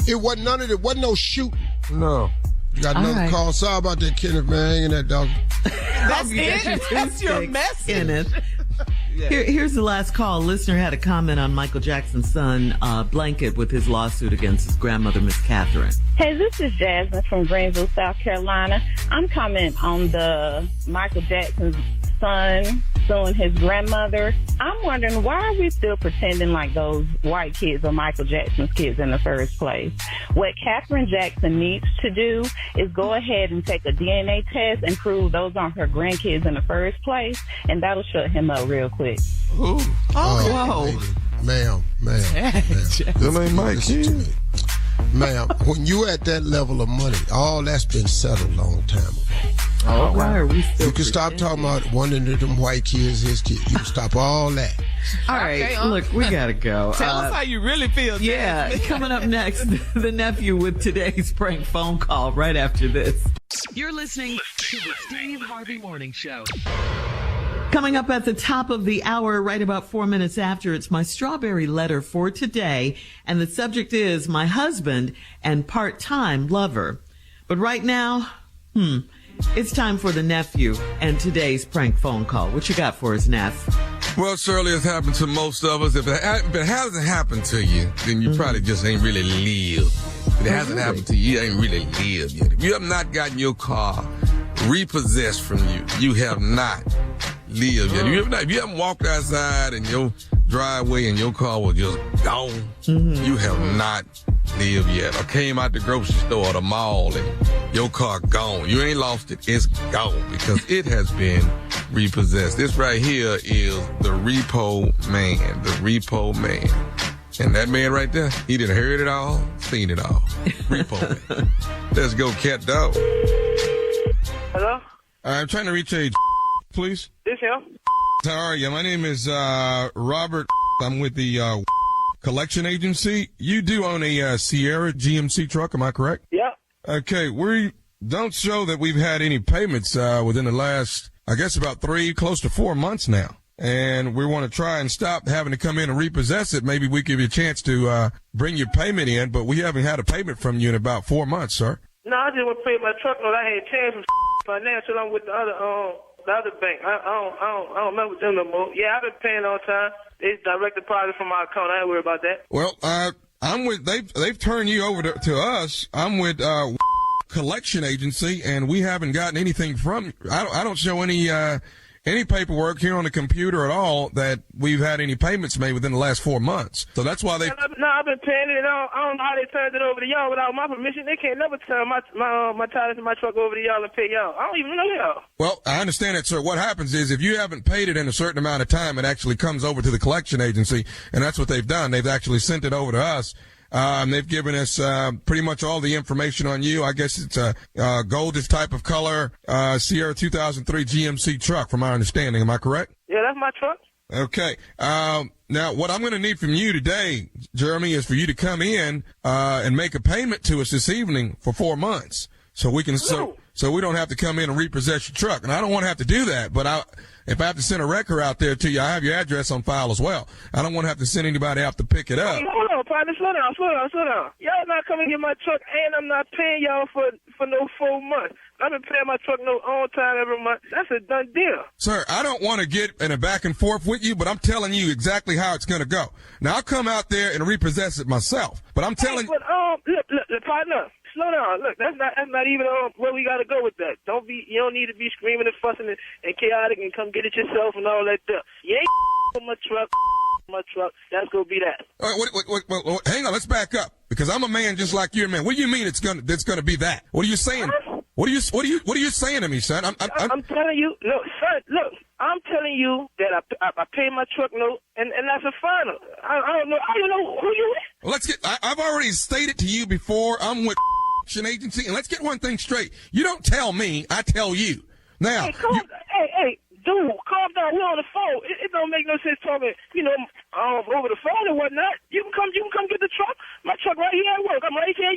It wasn't none of it. Wasn't no shooting. No. You got another call. Sorry about that, Kenneth, man. Hanging that dog. That's it? That's your message? Kenneth. Here's the last call. Listener had a comment on Michael Jackson's son, Blanket, with his lawsuit against his grandmother, Miss Catherine. Hey, this is Jasmine from Greenville, South Carolina. I'm commenting on the Michael Jackson's son suing his grandmother. I'm wondering, why are we still pretending like those white kids are Michael Jackson's kids in the first place? What Catherine Jackson needs to do is go ahead and take a DNA test and prove those aren't her grandkids in the first place, and that'll shut him up real quick. Ooh. Whoa. Ma'am. Them ain't my kids. Ma'am, when you at that level of money, all that's been settled a long time ago. Why are we still? You can stop talking about one of them white kids, his kids. You can stop all that. All right, look, we gotta go. Tell us how you really feel. Yeah, coming up next, the nephew with today's prank phone call right after this. You're listening to the Steve Harvey Morning Show. Coming up at the top of the hour, right about 4 minutes after, it's my strawberry letter for today, and the subject is my husband and part-time lover. But right now, It's time for the nephew and today's prank phone call. What you got for us, Neff? Well, Shirley, it's happened to most of us. If it hasn't happened to you, then you probably just ain't really lived. If it hasn't happened to you, you ain't really lived yet. If you have not gotten your car repossessed from you, you have not lived yet. If you haven't walked outside in your driveway and your car was just gone, you have not lived yet. Or came out the grocery store or the mall and your car gone. You ain't lost it. It's gone because it has been repossessed. This right here is the repo man. The repo man. And that man right there, he done heard it all, seen it all. Repo man. Let's go, cat dog. Hello? I'm trying to reach a please. This him? How are you? My name is Robert. I'm with the collection agency. You do own a Sierra GMC truck, am I correct? Yeah. Okay, we don't show that we've had any payments within the last, I guess, about close to 4 months now. And we want to try and stop having to come in and repossess it. Maybe we give you a chance to bring your payment in, but we haven't had a payment from you in about 4 months, sir. No, I just want to pay my truck note. I had changed some financial. I'm with the other bank. I don't remember them no more. Yeah, I've been paying on time. They direct deposit from my account. I ain't worried about that. Well, I'm with they've turned you over to us. I'm with collection agency, and we haven't gotten anything from. I don't show any paperwork here on the computer at all that we've had any payments made within the last 4 months. So that's why they. No, I've been paying it. I don't know how they turned it over to y'all without my permission. They can't never turn my titles and my truck over to y'all and pay y'all. I don't even know y'all. Well, I understand that, sir. What happens is if you haven't paid it in a certain amount of time, it actually comes over to the collection agency, and that's what they've done. They've actually sent it over to us. They've given us pretty much all the information on you. I guess it's a goldish type of color Sierra 2003 GMC truck, from my understanding. Am I correct? Yeah, that's my truck. Okay. Now, what I'm going to need from you today, Jeremy, is for you to come in and make a payment to us this evening for 4 months, so we can so we don't have to come in and repossess your truck. And I don't want to have to do that, but if I have to send a wrecker out there to you, I have your address on file as well. I don't want to have to send anybody out to pick it up. Hey, hold on, partner. Slow down. Y'all not coming to get my truck, and I'm not paying y'all for no 4 months. I've been paying my truck no on time every month. That's a done deal. Sir, I don't want to get in a back and forth with you, but I'm telling you exactly how it's going to go. Now, I'll come out there and repossess it myself, but I'm telling you. Look, partner. Slow down. Look, that's not even where we got to go with that. You don't need to be screaming and fussing and chaotic and come get it yourself and all that stuff. You ain't on my truck. That's gonna be that. All right, wait, hang on. Let's back up because I'm a man just like you, man. What do you mean it's gonna be that? What are you saying? What are you saying to me, son? I'm telling you, look, son. Look, I'm telling you that I paid my truck note, and that's a final. I don't know who you is. Well, I've already stated to you before. I'm with agency, and let's get one thing straight. You don't tell me, I tell you. Now, hey, dude, calm down. We're on the phone. It don't make no sense talking, over the phone and whatnot. You can come get the truck. My truck right here at work. I'm right here.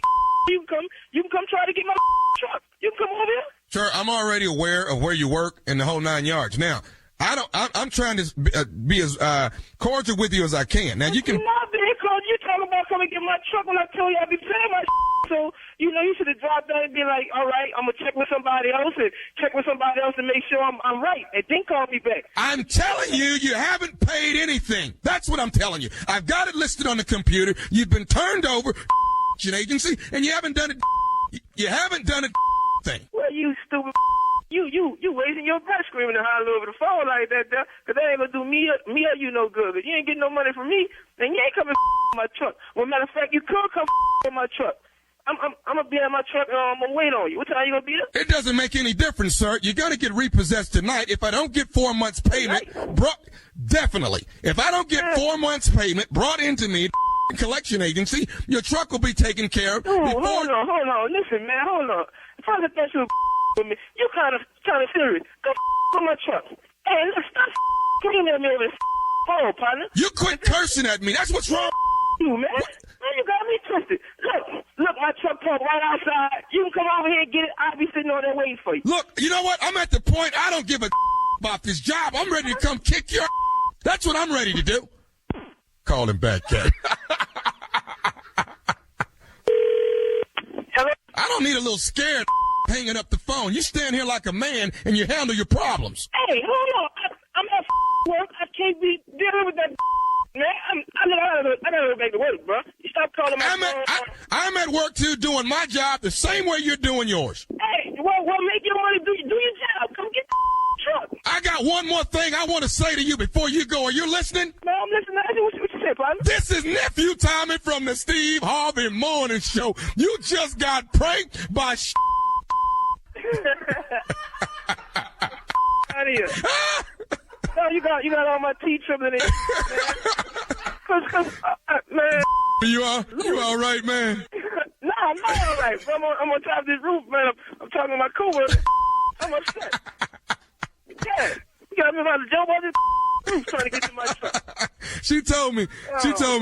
You can come try to get my truck. You can come over here. Sir, I'm already aware of where you work and the whole 9 yards. Now, I'm trying to be as cordial with you as I can. Now, you can. You're not being cordial. You're talking about coming get my truck when I told you I'd be paying my. So, you should have dropped down and be like, all right, I'm going to check with somebody else and make sure I'm right. And then call me back. I'm telling you, you haven't paid anything. That's what I'm telling you. I've got it listed on the computer. You've been turned over an agency, and you haven't done it. You haven't done a thing. Well, you stupid. You wasting your breath screaming and hollering over the phone like that, because that ain't going to do me or you no good. If you ain't getting no money from me, then you ain't coming my truck. Well, matter of fact, you could come on my truck. I'm going to be at my truck and I'm going to wait on you. What time you going to be there? It doesn't make any difference, sir. You're going to get repossessed tonight. If I don't get 4 months payment, definitely. If I don't get 4 months payment brought into me, collection agency, your truck will be taken care of. Hold on. Listen, man, hold on. If I get you with me, you kind of serious. Go on my truck. Hey, look, stop screaming at me over this phone, partner. You quit cursing at me. That's what's wrong. You, man. Man, you got me twisted. Look, my truck parked right outside. You can come over here and get it. I'll be sitting on there waiting for you. Look, you know what? I'm at the point I don't give a about this job. I'm ready to come kick your That's what I'm ready to do. Call him back, Cat. Hello? I don't need a little scared hanging up the phone. You stand here like a man and you handle your problems. Hey, hold on. I'm at work. I can't be dealing with that man. I gotta go back to work, bro. You stop calling my phone. I'm at work too, doing my job the same way you're doing yours. Hey, well, make your money. Do your job. Come get the truck. I got one more thing I want to say to you before you go. Are you listening? No, I'm listening. What you say, partner? This is Nephew Tommy from the Steve Harvey Morning Show. You just got pranked by out of here. No, you got all my teeth trembling in. Man. You all right, man? No, I'm not all right. I'm on top of this roof, man. I'm talking to my coworker. I'm upset. Yeah, you got me about to jump on this roof trying to get to my truck. She told me,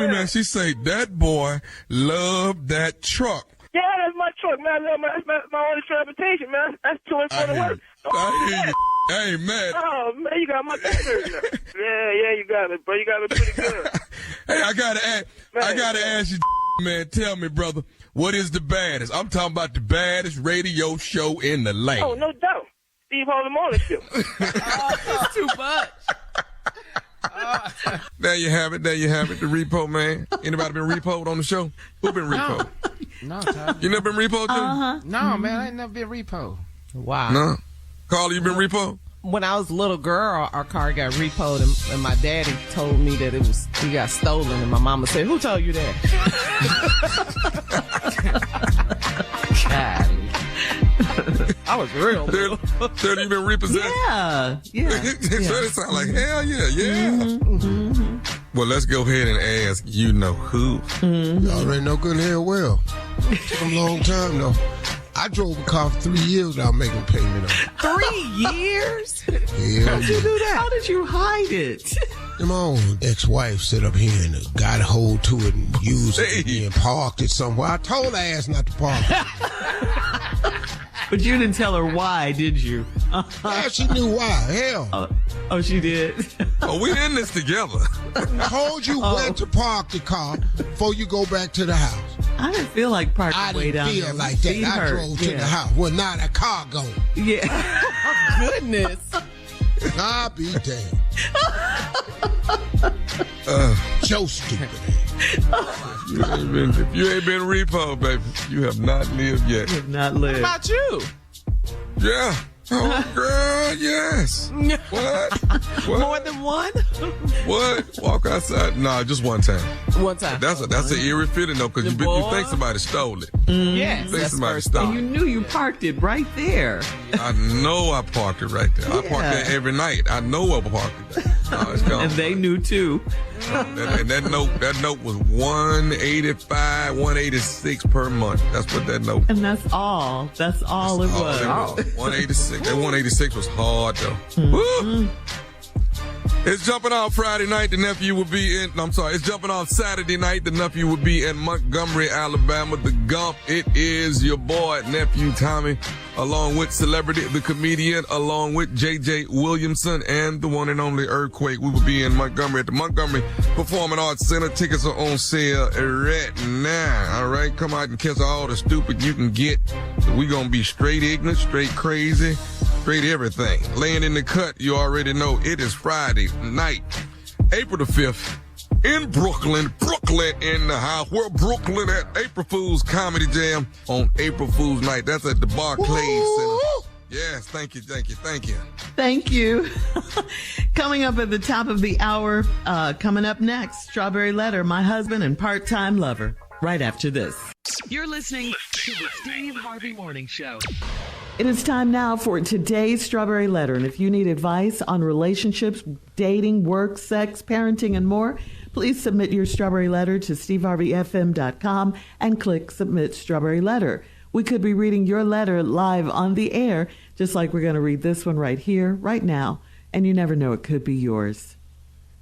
man. She said that boy loved that truck. Yeah, that's my truck, man. I love my only transportation, man. That's to and from the work. Hey, man. Oh, man, you got my t-shirt now. Yeah, you got it, bro. You got it pretty good. Hey, I gotta ask you, man. Tell me, brother, what is the baddest? I'm talking about the baddest radio show in the land. Oh, no doubt. Steve Harvey Morning Show. That's too much. There you have it. The repo, man. Anybody been repoed on the show? Who been repoed? No, Tom. You never been repoed, too? No, man, I ain't never been repoed. Wow. No? Carla, you been repoed? When I was a little girl, our car got repoed, and my daddy told me that he got stolen, and my mama said, "Who told you that?" I was real. Shirley, you been repossessed? Yeah. Shirley sound like hell yeah. Well, let's go ahead and ask you know who. You already know good and hell well. Took a long time though. I drove a car for 3 years without making payment on it. 3 years? Yeah. How'd you do that? How did you hide it? My own ex-wife sit up here and got a hold to it and used it and parked it somewhere. I told her ass not to park it. But you didn't tell her why, did you? Yeah, she knew why. Hell. Oh, she did? Oh, we in this together. I told you where to park the car before you go back to the house. I didn't feel like parking way down there. I didn't feel like that. I drove to the house. Well, now the car gone. Yeah. Goodness. I'll be damned. So stupid. If you ain't been repo, baby, you have not lived yet. You have not lived. What about you? Yeah. Oh, girl, yes. What? More than one? What? Walk outside? No, just one time. One time. That's an eerie feeling, though, because you think somebody stole it. Yes. You think somebody stole it. And you knew you parked it right there. I know I parked it right there. I park there every night. I know I parked it there. Oh, it's gone. And they knew, too. And that note was $185, $186 per month. That's what that note. And that's all it was. $186. That $186 was hard though. Woo! It's jumping off Friday night. The nephew will be in. It's jumping off Saturday night. The nephew will be in Montgomery, Alabama. The Gump. It is your boy, Nephew Tommy, along with celebrity, the comedian, along with J.J. Williamson and the one and only Earthquake. We will be in Montgomery at the Montgomery Performing Arts Center. Tickets are on sale right now. All right, come out and catch all the stupid you can get. We gonna be straight ignorant, straight crazy, straight everything. Laying in the cut, you already know it is Friday night, April the 5th. In Brooklyn in the house. We're Brooklyn at April Fool's Comedy Jam on April Fool's night. That's at the Barclays Center. Yes, thank you. Thank you. Coming up at the top of the hour, coming up next, Strawberry Letter, my husband and part-time lover. Right after this. You're listening to the Steve Harvey Morning Show. It is time now for today's Strawberry Letter. And if you need advice on relationships, dating, work, sex, parenting, and more, please submit your Strawberry Letter to steveharveyfm.com and click Submit Strawberry Letter. We could be reading your letter live on the air, just like we're going to read this one right here, right now. And you never know, it could be yours.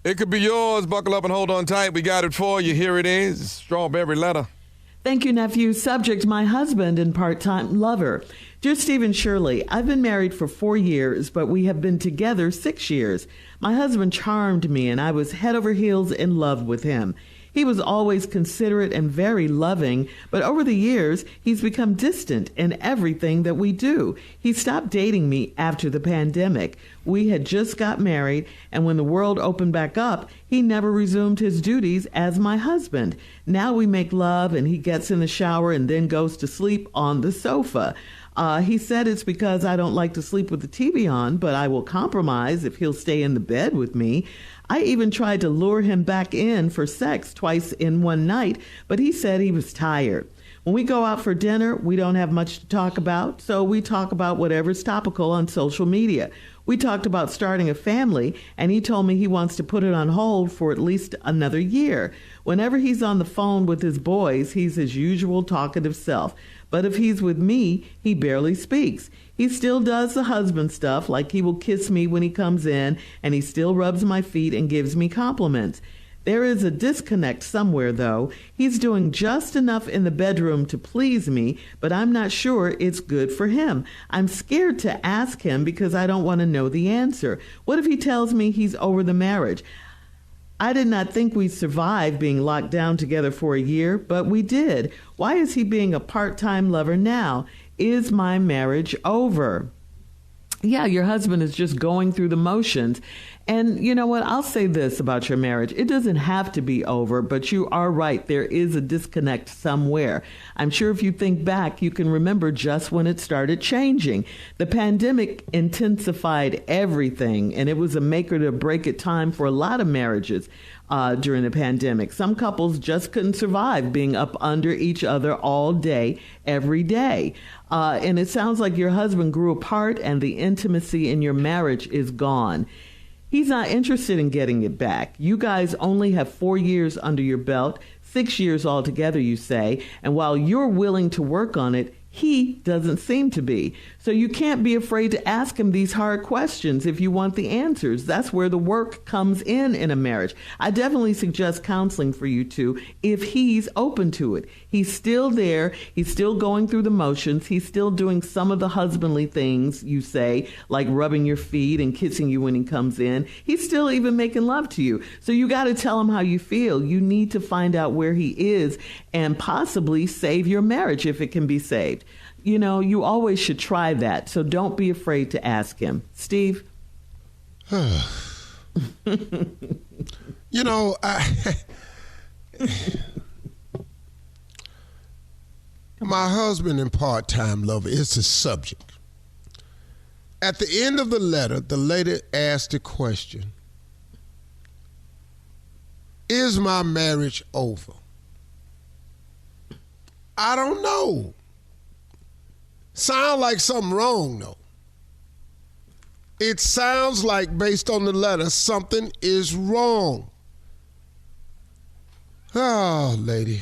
It could be yours. Buckle up and hold on tight. We got it for you. Here it is. Strawberry Letter. Thank you, nephew. Subject, my husband and part-time lover. Dear Steve and Shirley, I've been married for 4 years, but we have been together 6 years. My husband charmed me, and I was head over heels in love with him. He was always considerate and very loving, but over the years, he's become distant in everything that we do. He stopped dating me after the pandemic. We had just got married, and when the world opened back up, he never resumed his duties as my husband. Now we make love, and he gets in the shower and then goes to sleep on the sofa. He said it's because I don't like to sleep with the TV on, but I will compromise if he'll stay in the bed with me. I even tried to lure him back in for sex twice in one night, but he said he was tired. When we go out for dinner, we don't have much to talk about, so we talk about whatever's topical on social media. We talked about starting a family, and he told me he wants to put it on hold for at least another year. Whenever he's on the phone with his boys, he's his usual talkative self. But if he's with me, he barely speaks. He still does the husband stuff, like he will kiss me when he comes in, and he still rubs my feet and gives me compliments. There is a disconnect somewhere, though. He's doing just enough in the bedroom to please me, but I'm not sure it's good for him. I'm scared to ask him because I don't want to know the answer. What if he tells me he's over the marriage? I did not think we'd survive being locked down together for a year, but we did. Why is he being a part-time lover now? Is my marriage over? Yeah, your husband is just going through the motions. And you know what? I'll say this about your marriage. It doesn't have to be over, but you are right. There is a disconnect somewhere. I'm sure if you think back, you can remember just when it started changing. The pandemic intensified everything, and it was a make or to break it time for a lot of marriages during the pandemic. Some couples just couldn't survive being up under each other all day, every day. And it sounds like your husband grew apart and the intimacy in your marriage is gone. He's not interested in getting it back. You guys only have 4 years under your belt, 6 years altogether, you say. And while you're willing to work on it, he doesn't seem to be. So you can't be afraid to ask him these hard questions if you want the answers. That's where the work comes in a marriage. I definitely suggest counseling for you two if he's open to it. He's still there. He's still going through the motions. He's still doing some of the husbandly things, you say, like rubbing your feet and kissing you when he comes in. He's still even making love to you. So you got to tell him how you feel. You need to find out where he is and possibly save your marriage if it can be saved. You know, you always should try that, so don't be afraid to ask him. Steve? You know, my husband and part-time lover is the subject. At the end of the letter, the lady asked the question, is my marriage over? I don't know. Sound like something wrong, though. It sounds like, based on the letter, something is wrong. Oh, lady.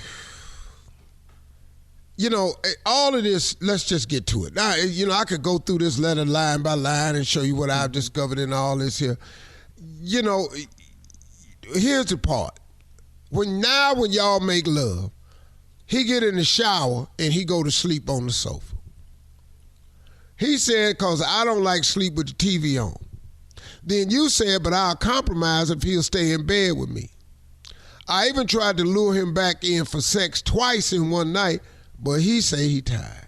You know, all of this, let's just get to it. Now, you know, I could go through this letter line by line and show you what I've discovered in all this here. You know, here's the part. When y'all make love, he get in the shower and he go to sleep on the sofa. He said, because I don't like sleep with the TV on. Then you said, but I'll compromise if he'll stay in bed with me. I even tried to lure him back in for sex twice in one night, but he say he tired.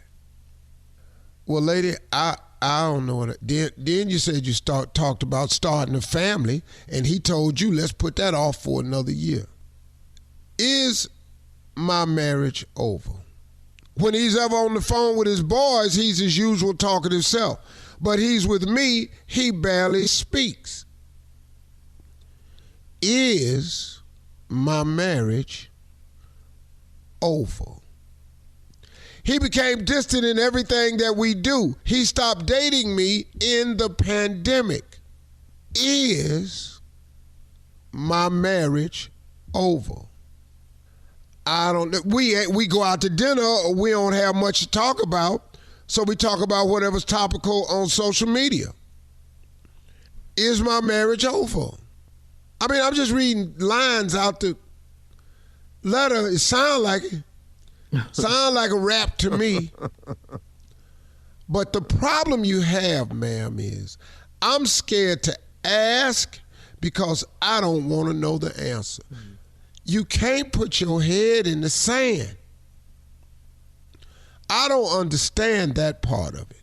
Well, lady, I don't know what. Then you said you talked about starting a family, and he told you, let's put that off for another year. Is my marriage over? When he's ever on the phone with his boys, he's his usual talkative self. But he's with me, he barely speaks. Is my marriage over? He became distant in everything that we do. He stopped dating me in the pandemic. Is my marriage over? I don't know. We go out to dinner, or we don't have much to talk about, so we talk about whatever's topical on social media. Is my marriage over? I mean, I'm just reading lines out the letter. It sound like a rap to me. But the problem you have, ma'am, is I'm scared to ask because I don't want to know the answer. You can't put your head in the sand. I don't understand that part of it.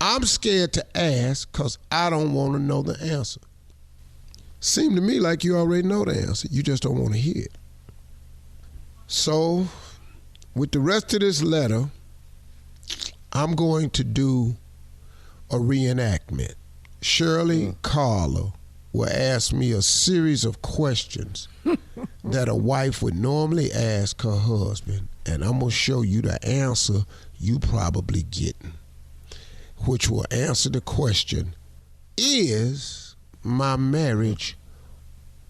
I'm scared to ask because I don't want to know the answer. Seemed to me like you already know the answer. You just don't want to hear it. So, with the rest of this letter, I'm going to do a reenactment. Shirley Carla will ask me a series of questions that a wife would normally ask her husband, and I'm going to show you the answer you probably getting, which will answer the question, is my marriage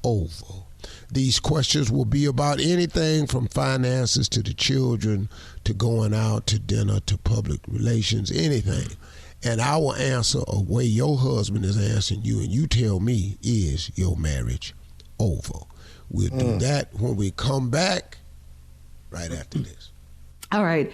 over? These questions will be about anything from finances to the children to going out to dinner to public relations, anything. And I will answer a way your husband is answering you, and you tell me, is your marriage over? We'll do that when we come back right after this. All right.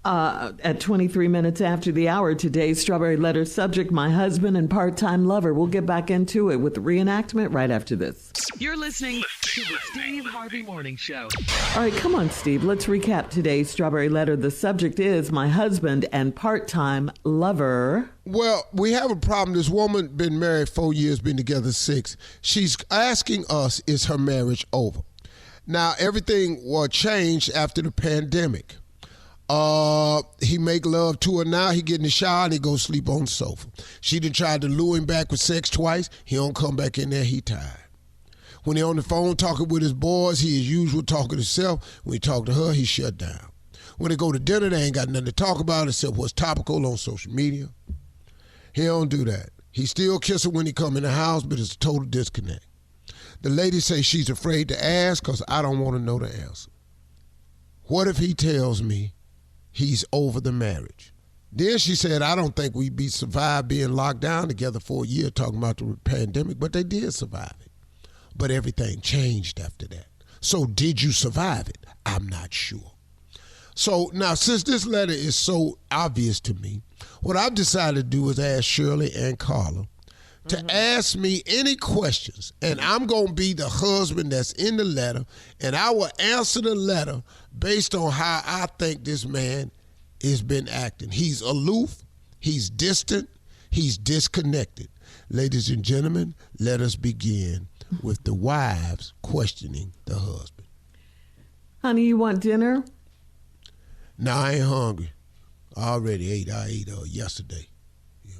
At 23 minutes after the hour, today's Strawberry Letter subject, my husband and part-time lover. We'll get back into it with the reenactment right after this. You're listening to the Steve Harvey Morning Show. All right, come on, Steve. Let's recap today's Strawberry Letter. The subject is my husband and part-time lover. Well, we have a problem. This woman been married 4 years, been together 6. She's asking us, is her marriage over? Now, everything will change after the pandemic. He make love to her now. He get in the shower and he go sleep on the sofa. She done tried to lure him back with sex twice. He don't come back in there. He tired. When he on the phone talking with his boys, he is usual talking to himself. When he talk to her, he shut down. When they go to dinner, they ain't got nothing to talk about except what's topical on social media. He don't do that. He still kiss her when he come in the house, but it's a total disconnect. The lady say she's afraid to ask because I don't want to know the answer. What if he tells me he's over the marriage? Then she said, I don't think we'd be survived being locked down together for a year talking about the pandemic, but they did survive it. But everything changed after that. So did you survive it? I'm not sure. So now, since this letter is so obvious to me, what I've decided to do is ask Shirley and Carla to ask me any questions, and I'm going to be the husband that's in the letter, and I will answer the letter based on how I think this man has been acting. He's aloof, he's distant, he's disconnected. Ladies and gentlemen, let us begin with the wives questioning the husband. Honey, you want dinner? No, I ain't hungry. I already ate. I ate yesterday. Yeah.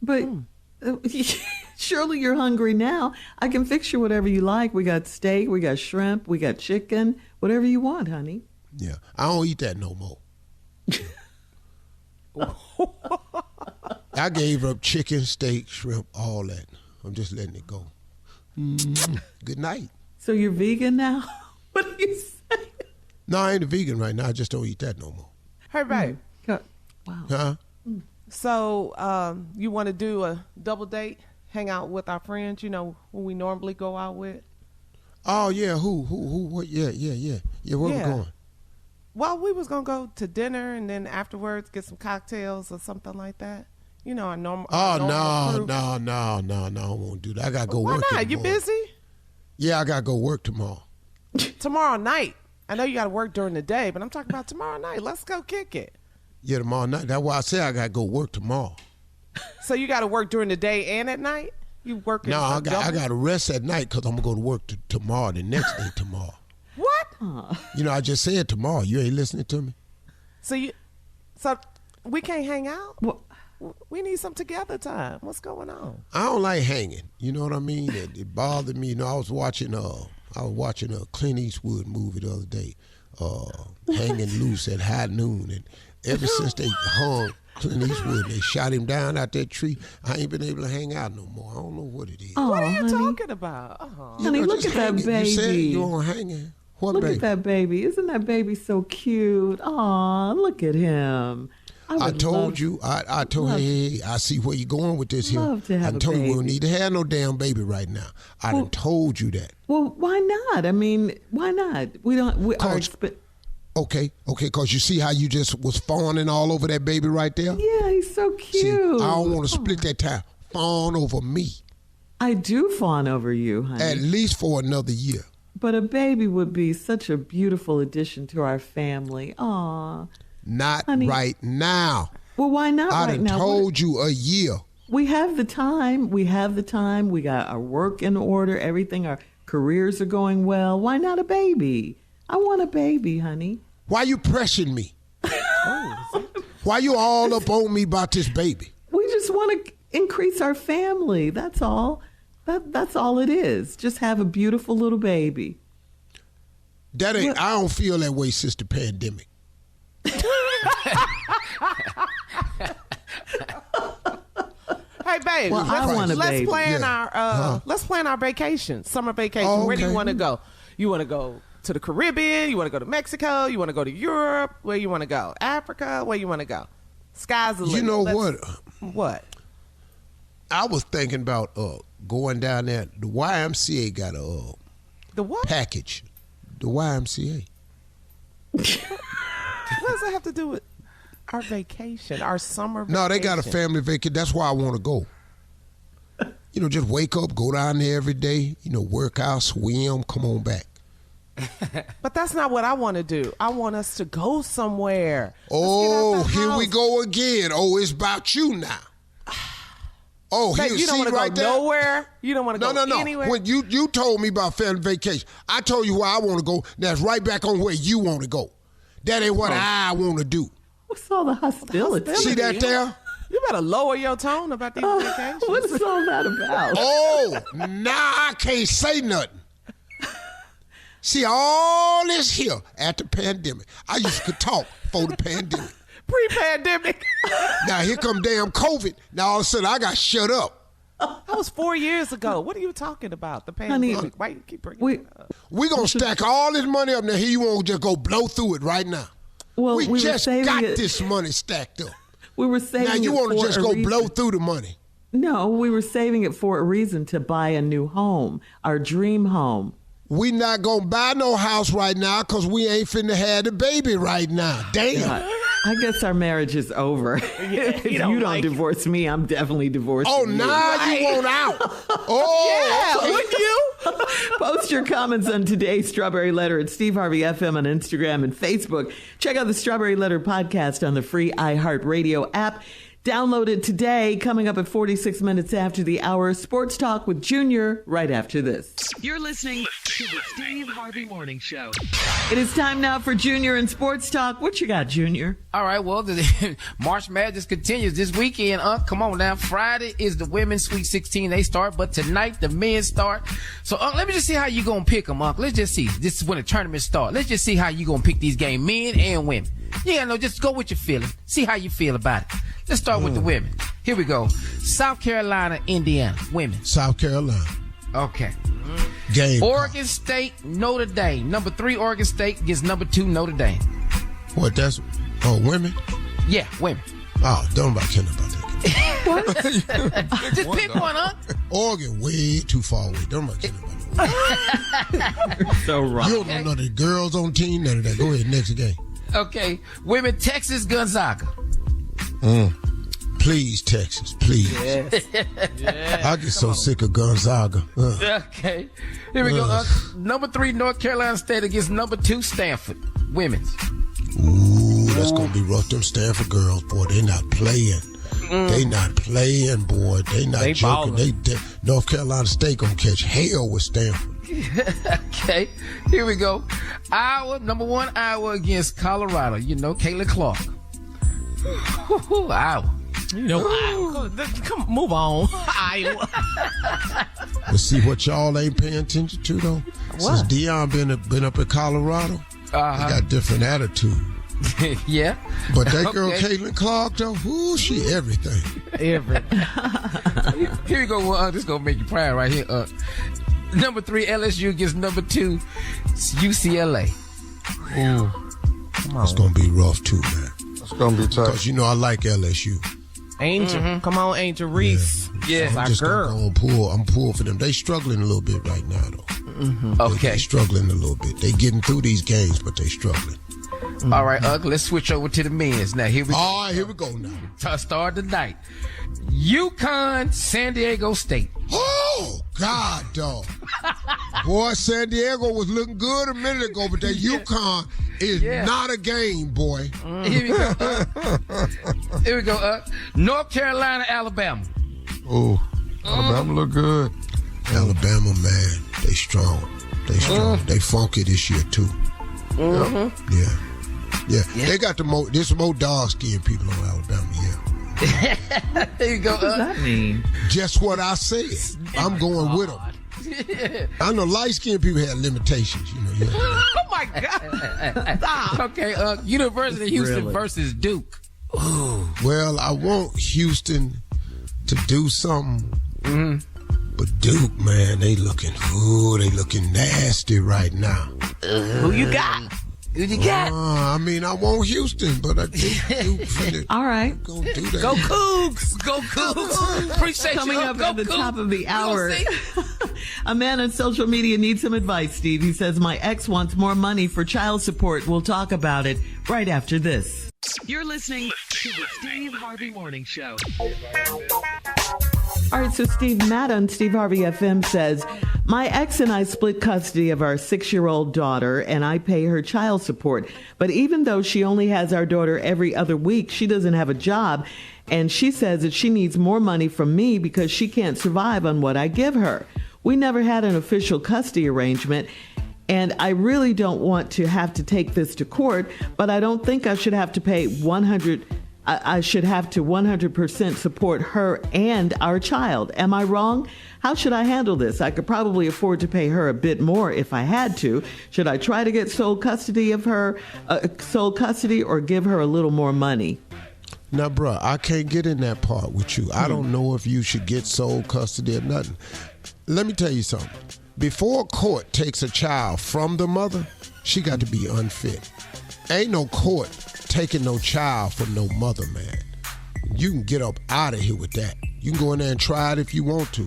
But surely you're hungry now. I can fix you whatever you like. We got steak, we got shrimp, we got chicken, whatever you want, honey. Yeah, I don't eat that no more. I gave up chicken, steak, shrimp, all that. I'm just letting it go. Good night. So you're vegan now? What are you saying? No, I ain't a vegan right now. I just don't eat that no more. Hey, babe. Wow. Huh? So you want to do a double date, hang out with our friends, you know, who we normally go out with? Oh, yeah. Who? What? Yeah. Yeah, where we going? Well, we was going to go to dinner and then afterwards get some cocktails or something like that. You know, our normal. No, I won't do that. I got to go work. Why not? You busy? Yeah, I got to go work tomorrow. Tomorrow night. I know you got to work during the day, but I'm talking about tomorrow night. Let's go kick it. Yeah, tomorrow night. That's why I say I got to go work tomorrow. So you got to work during the day and at night? You working? No, I got to rest at night because I'm going to go to work tomorrow, the next day tomorrow. What? You know, I just said tomorrow. You ain't listening to me? So we can't hang out? What? We need some together time. What's going on? I don't like hanging. You know what I mean? It bothered me. You know, I was watching a Clint Eastwood movie the other day, Hanging Loose at High Noon, and ever since they hung Clint Eastwood, they shot him down out that tree, I ain't been able to hang out no more. I don't know what it is. Oh, what are you honey. talking about? Honey, look at that baby. You said you on hanging. What look baby? at that baby. Isn't that baby so cute? Aw, look at him. I told you. I told her, hey, I see where you're going with this here. Love to have I a told you we baby. don't need to have no damn baby right now. I done told you that. Well, why not? I mean, why not? We don't. Okay, because you see how you just was fawning all over that baby right there? Yeah, he's so cute. See, I don't want to split that time. Fawn over me. I do fawn over you, honey. At least for another year. But a baby would be such a beautiful addition to our family. Aw. Not Honey. right now. Well, why not I right done now? told you a year. We have the time. We got our work in order, everything. Our careers are going well. Why not a baby? I want a baby, honey. Why you pressing me? Why you all up on me about this baby? We just want to increase our family. That's all. That's all it is. Just have a beautiful little baby. That ain't. I don't feel that way since the pandemic. Hey, baby, Well, I want a let's baby. plan Yeah. let's plan our vacation, summer vacation. Oh, Where do you okay. want to go? You want to go to the Caribbean? You want to go to Mexico? You want to go to Europe? Where you want to go? Africa? Where you want to go? Sky's the limit. You know What? I was thinking about going down there. The YMCA got a The what? package. The YMCA. What does that have to do with our vacation, our summer vacation? No, they got a family vacation. That's why I want to go. You know, just wake up, go down there every day, work out, swim, come on back. But that's not what I want to do. I want us to go somewhere. Oh, here we go again. Oh, it's about you now. Oh, Babe, here, you don't see want to right go there? nowhere. You don't want to go No. anywhere. When you told me about family vacation, I told you where I want to go. That's right back on where you want to go. That ain't what I want to do. What's all the hostility? See that there? You better lower your tone about these vacations. What is all that about? Oh, now I can't say nothing. See, all this here at the pandemic. I used to talk before the pandemic. Pre-pandemic. Now here come damn COVID. Now all of a sudden I got shut up. That was 4 years ago. What are you talking about? The pandemic. Why you keep bringing it up? We gonna stack all this money up now. Here you won't just go blow through it right now. Well, we were just saving got it. this money stacked up. We were saving Now you it want to for just a go reason. blow through the money. No, we were saving it for a reason to buy a new home, our dream home. We not gonna buy no house right now because we ain't finna have the baby right now. Damn. I guess our marriage is over. If you don't divorce me, I'm definitely divorcing Oh, you. now you want out. Oh, Yeah, wouldn't you? Post your comments on today's Strawberry Letter at Steve Harvey FM on Instagram and Facebook. Check out the Strawberry Letter podcast on the free iHeartRadio app. Download it today. Coming up at 46 minutes after the hour, Sports Talk with Junior right after this. You're listening to the Steve Harvey Morning Show. It is time now for Junior and Sports Talk. What you got, Junior? All right, well, the March Madness continues this weekend. Come on now. Friday is the women's Sweet 16. They start, but tonight the men start. So, let me just see how you going to pick them, Let's just see. This is when the tournament starts. Let's just see how you going to pick these games, men and women. Yeah, no, just go with your feeling. See how you feel about it. Let's start with the women. Here we go. South Carolina, Indiana, women. South Carolina. Okay. Game. Oregon State, Notre Dame. Number 3, Oregon State gets number 2, Notre Dame. What, that's, women? Yeah, women. Oh, don't nobody care about that. Just pick one, Oregon, way too far away. Don't nobody care about that. So wrong. You don't know none of the girls on the team, none of that. Go ahead, next game. Okay. Women, Texas, Gonzaga. Please, Texas, please. Yes. I get so sick of Gonzaga. Okay. Here we go. Number 3, North Carolina State against number 2, Stanford. Women's. Ooh, that's going to be rough. Them Stanford girls, boy, they not playing. They not playing, boy. They not joking. They North Carolina State going to catch hell with Stanford. Okay. Here we go. Iowa, number 1, Iowa against Colorado. Caitlin Clark. Iowa. Come, move on. Iowa. But see what y'all ain't paying attention to, though? What? Since Deion been up in Colorado, they got different attitude. Yeah. But that girl, Caitlin Clark, though, ooh, she everything. Here we go. Well, this is going to make you proud right here. Number 3, LSU against number 2, UCLA. Ooh. It's going to be rough, too, man. It's going to be tough. Because, I like LSU. Angel. Come on, Angel Reese. Yeah. I'm just going to pull. I'm pulling for them. They struggling a little bit right now, though. Okay. They struggling a little bit. They getting through these games, but they struggling. All right, let's switch over to the men's now. Here we go. All right, here we go now. Start tonight. UConn, San Diego State. Oh, God, dog. Boy, San Diego was looking good a minute ago, but that UConn is not a game, boy. Here we go. Here we go. North Carolina, Alabama. Oh, Alabama look good. Alabama, man, they strong. They strong. They funky this year, too. Yeah. They got there's more dark-skinned people on Alabama, There you go. What does that mean? Just what I said. I'm going with them. I know light-skinned people have limitations, you know. Oh, my God. Stop. Okay, University of Houston versus Duke. Ooh. Well, I want Houston to do something. But Duke, man, they looking nasty right now. Who you got? Who you got? I mean, I want Houston, but I think Duke finna. All right. Gonna do that. Go Cougs! Go Cougs! Appreciate Coming you. up Go at the Cougs. top of the hour, a man on social media needs some advice, Steve. He says, my ex wants more money for child support. We'll talk about it right after this. You're listening to the Steve Harvey Morning Show. All right, so Steve, Matt on Steve Harvey FM says, my ex and I split custody of our 6-year-old daughter, and I pay her child support. But even though she only has our daughter every other week, she doesn't have a job. And she says that she needs more money from me because she can't survive on what I give her. We never had an official custody arrangement. And I really don't want to have to take this to court, but I don't think I should have to pay 100% support her and our child. Am I wrong? How should I handle this? I could probably afford to pay her a bit more if I had to. Should I try to get sole custody of her, or give her a little more money? Now, bruh, I can't get in that part with you. I don't know if you should get sole custody or nothing. Let me tell you something. Before a court takes a child from the mother, she got to be unfit. Ain't no court taking no child from no mother, man. You can get up out of here with that. You can go in there and try it if you want to.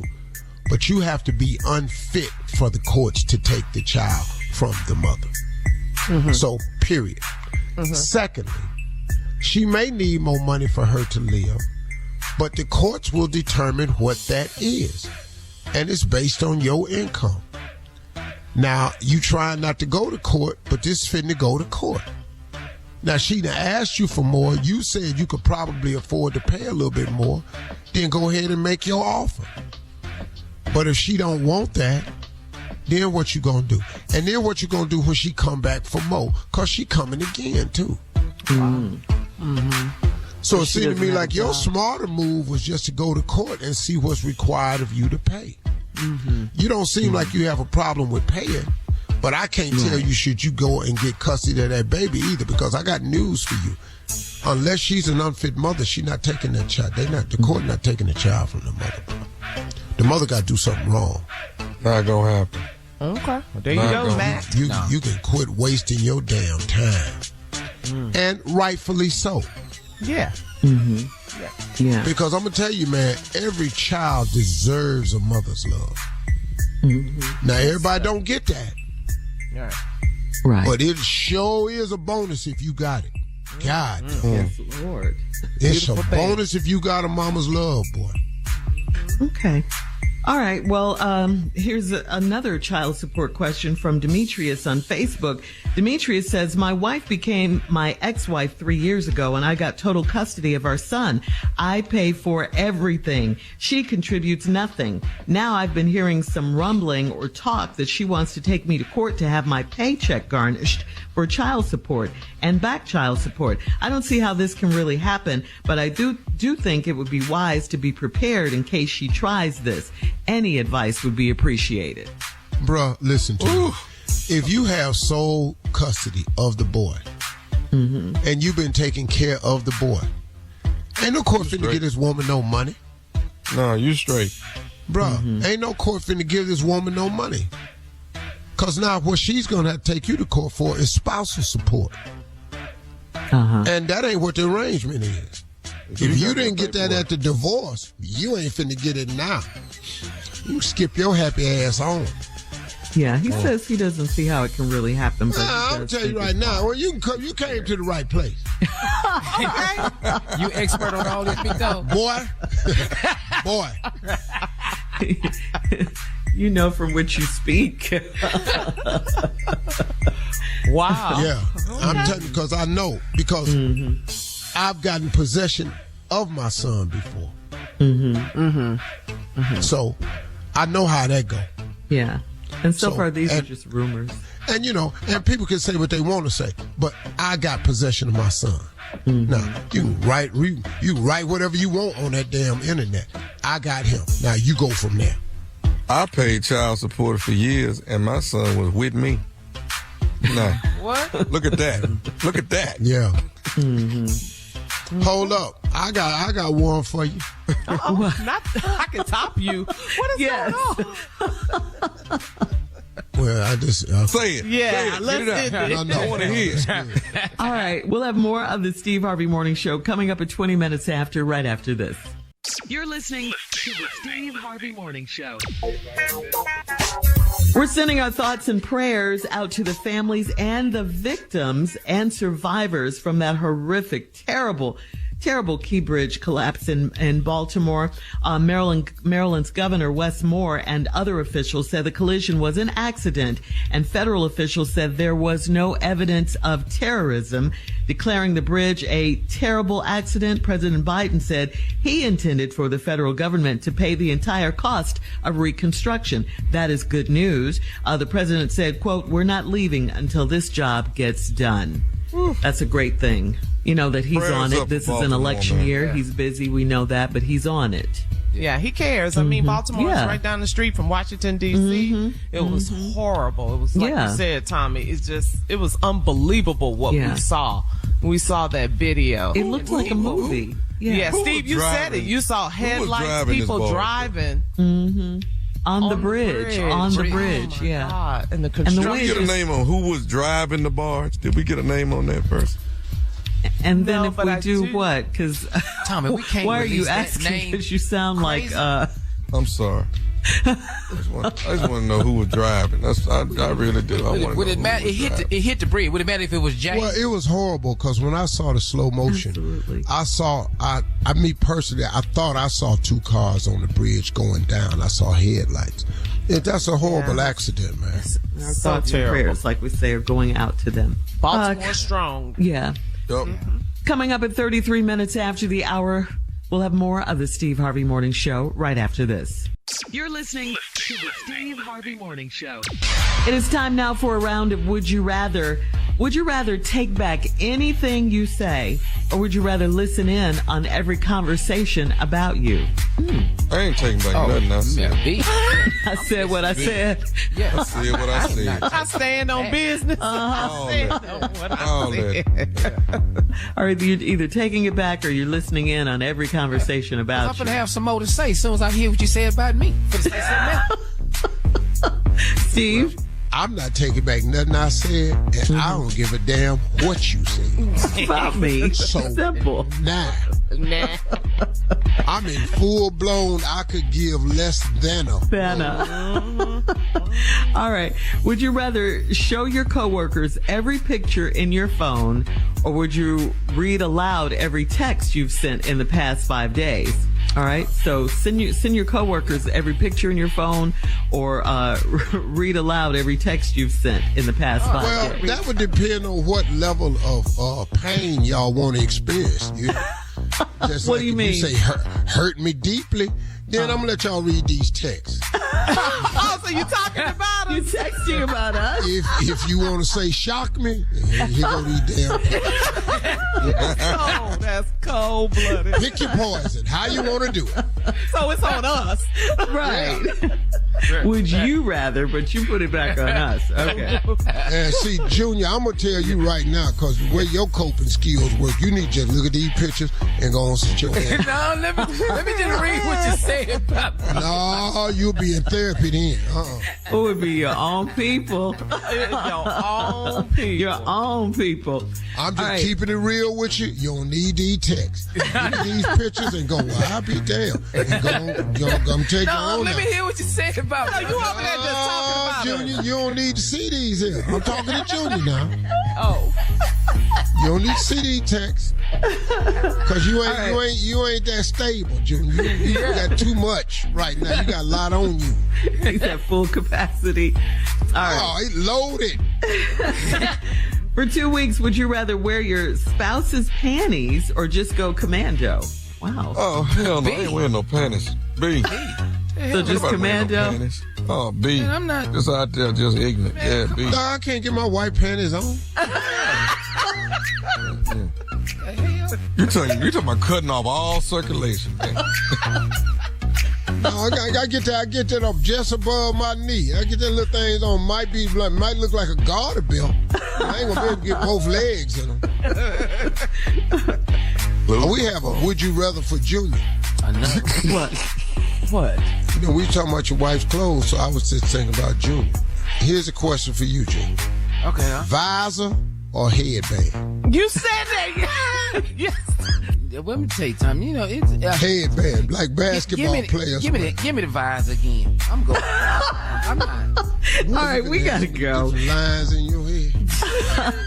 But you have to be unfit for the courts to take the child from the mother. So, period. Secondly, she may need more money for her to live, but the courts will determine what that is. And it's based on your income. Now, you trying not to go to court, but this finna go to court. Now, she done asked you for more. You said you could probably afford to pay a little bit more. Then go ahead and make your offer. But if she don't want that, then what you gonna do? And then what you gonna do when she come back for more? Because she coming again, too. So it seemed to me like your smarter move was just to go to court and see what's required of you to pay. You don't seem like you have a problem with paying, but I can't tell you should you go and get custody of that baby either, because I got news for you. Unless she's an unfit mother, she's not taking that child. The court not taking the child from the mother. The mother got to do something wrong. Not gonna happen. Okay. Well, there you go, Matt. You can quit wasting your damn time. And rightfully so. Yeah. Yeah. Because I'm going to tell you, man, every child deserves a mother's love. Now, everybody don't get that. Yeah. Right. But it sure is a bonus if you got it. God. Yes, Lord. It's a bonus if you got a mama's love, boy. Okay. All right. Well, here's another child support question from Demetrius on Facebook. Demetrius says, my wife became my ex-wife 3 years ago, and I got total custody of our son. I pay for everything. She contributes nothing. Now I've been hearing some rumbling or talk that she wants to take me to court to have my paycheck garnished for child support and back child support. I don't see how this can really happen, but I do think it would be wise to be prepared in case she tries this. Any advice would be appreciated. Bruh, listen to me. If you have sole custody of the boy and you've been taking care of the boy, ain't no court finna give this woman no money. No, you straight. Bruh, ain't no court finna give this woman no money. Because now what she's going to have to take you to court for is spousal support. And that ain't what the arrangement is. If you didn't get that at the divorce, you ain't finna get it now. You skip your happy ass on. Yeah, he says he doesn't see how it can really happen. But I'll tell you right now. Well, you came to the right place. You expert on all this, big dog. Boy. You know from which you speak. Wow. Yeah, I'm telling you because I know. Because I've gotten possession of my son before. So I know how that go. Yeah. And so far, these are just rumors. And, and people can say what they want to say, but I got possession of my son. Now, you can write whatever you want on that damn internet. I got him. Now, you go from there. I paid child support for years, and my son was with me. Now, what? Look at that. Look at that. Yeah. Hold up. I got one for you. I can top you. What is going on? Well, I just say it. Yeah, say it. let's Get it out. I want to hear it. All right, we'll have more of the Steve Harvey Morning Show coming up at 20 minutes after, right after this. You're listening to the Steve Harvey Morning Show. We're sending our thoughts and prayers out to the families and the victims and survivors from that horrific, terrible Key Bridge collapse in Baltimore. Maryland's Governor Wes Moore and other officials said the collision was an accident, and federal officials said there was no evidence of terrorism. Declaring the bridge a terrible accident, President Biden said he intended for the federal government to pay the entire cost of reconstruction. That is good news. The president said, quote, "We're not leaving until this job gets done." That's a great thing. That he's Prayers on it. up This for is an Baltimore, election man. year. Yeah. He's busy. We know that, but he's on it. Yeah, he cares. I mean, Baltimore is right down the street from Washington, D.C. It was horrible. It was like you said, Tommy. It was unbelievable what we saw. We saw that video. It looked like a movie. Yeah, Steve, you said it. You saw headlights, people driving. On the bridge. On the bridge, oh God. And the construction. Did we get a name on who was driving the barge? Did we get a name on that person? And then if we do what? Because Tommy, we can't. Why are you release that asking? name. Because you sound Crazy. I'm sorry. I just want to know who was driving. I really do. Would it matter? It hit the bridge. Would it matter if it was James? Well, it was horrible because when I saw the slow motion, I me personally, I thought I saw two cars on the bridge going down. I saw headlights. That's a horrible accident, man. Our thoughts and prayers, like we say, are going out to them. Baltimore strong. Yeah. Yep. Coming up at 33 minutes after the hour, we'll have more of the Steve Harvey Morning Show right after this. You're listening to the Steve Harvey Morning Show. It is time now for a round of Would You Rather. Would you rather take back anything you say, or would you rather listen in on every conversation about you? I ain't taking back nothing I said. I said what I said. Yeah. I said what I said. I stand on business. All I that. stand on what All I said. that. All right, you're either taking it back or you're listening in on every conversation I'm about gonna you. have some more to say as soon as I hear what you say about me. Say something else. Steve? I'm not taking back nothing I said, and I don't give a damn what you say. About me. So, Simple. Nah. I'm in full blown, I could give less than a. All right. Would you rather show your coworkers every picture in your phone, or would you read aloud every text you've sent in the past 5 days? All right. So send your coworkers every picture in your phone, or read aloud every text you've sent in the past 5 Well, days. that would depend on what level of pain y'all want to experience. Just What like do you if mean? You say hurt me deeply, then I'm gonna let y'all read these texts. Oh, so you talking about us? You texting about us? If you want to say shock me, here go these damn texts. Oh, that's cold-blooded. Pick your poison. How you want to do it? So it's on us. Right. Would you rather, but you put it back on us. Okay. And see, Junior, I'm going to tell you right now, because the way your coping skills work, you need to just look at these pictures and go on sit your ass. No, let me just read what you said about me. No, you'll be in therapy then. It would be your own people. Your own people. Your own people. I'm just All right. keeping it real with you. You don't need these texts. Look at these pictures and go, well, I'll be damned. And go take your No, own let me out. hear what you said about about? No, you over there just talking about Junior, her. you don't need the CDs here. I'm talking to Junior now. Oh. You don't need CD text. Cause you ain't that stable, Junior. You got too much right now. You got a lot on you. He's at full capacity. All right. Oh, it's loaded. For 2 weeks, would you rather wear your spouse's panties or just go commando? Wow. Oh, hell no. I ain't wearing no panties. B. So just commando? No oh, B. Man, I'm not. Just out there, just ignorant. Man, yeah, B. No, I can't get my white panties on. You talking about cutting off all circulation, man. No, I get that up just above my knee. I get that little things on. Might look like a garter belt. I ain't gonna be able to get both legs in them. We have a would you rather for Junior. I know. What? You know, we talking about your wife's clothes, so I was just thinking about Junior. Here's a question for you, Junior. Okay. Visor or headband? You said that. Yes. Let me tell you something. You know, it's headband, like basketball players. Give me the visor again. I'm going. I'm not. All right, we gotta go. Lines in your head.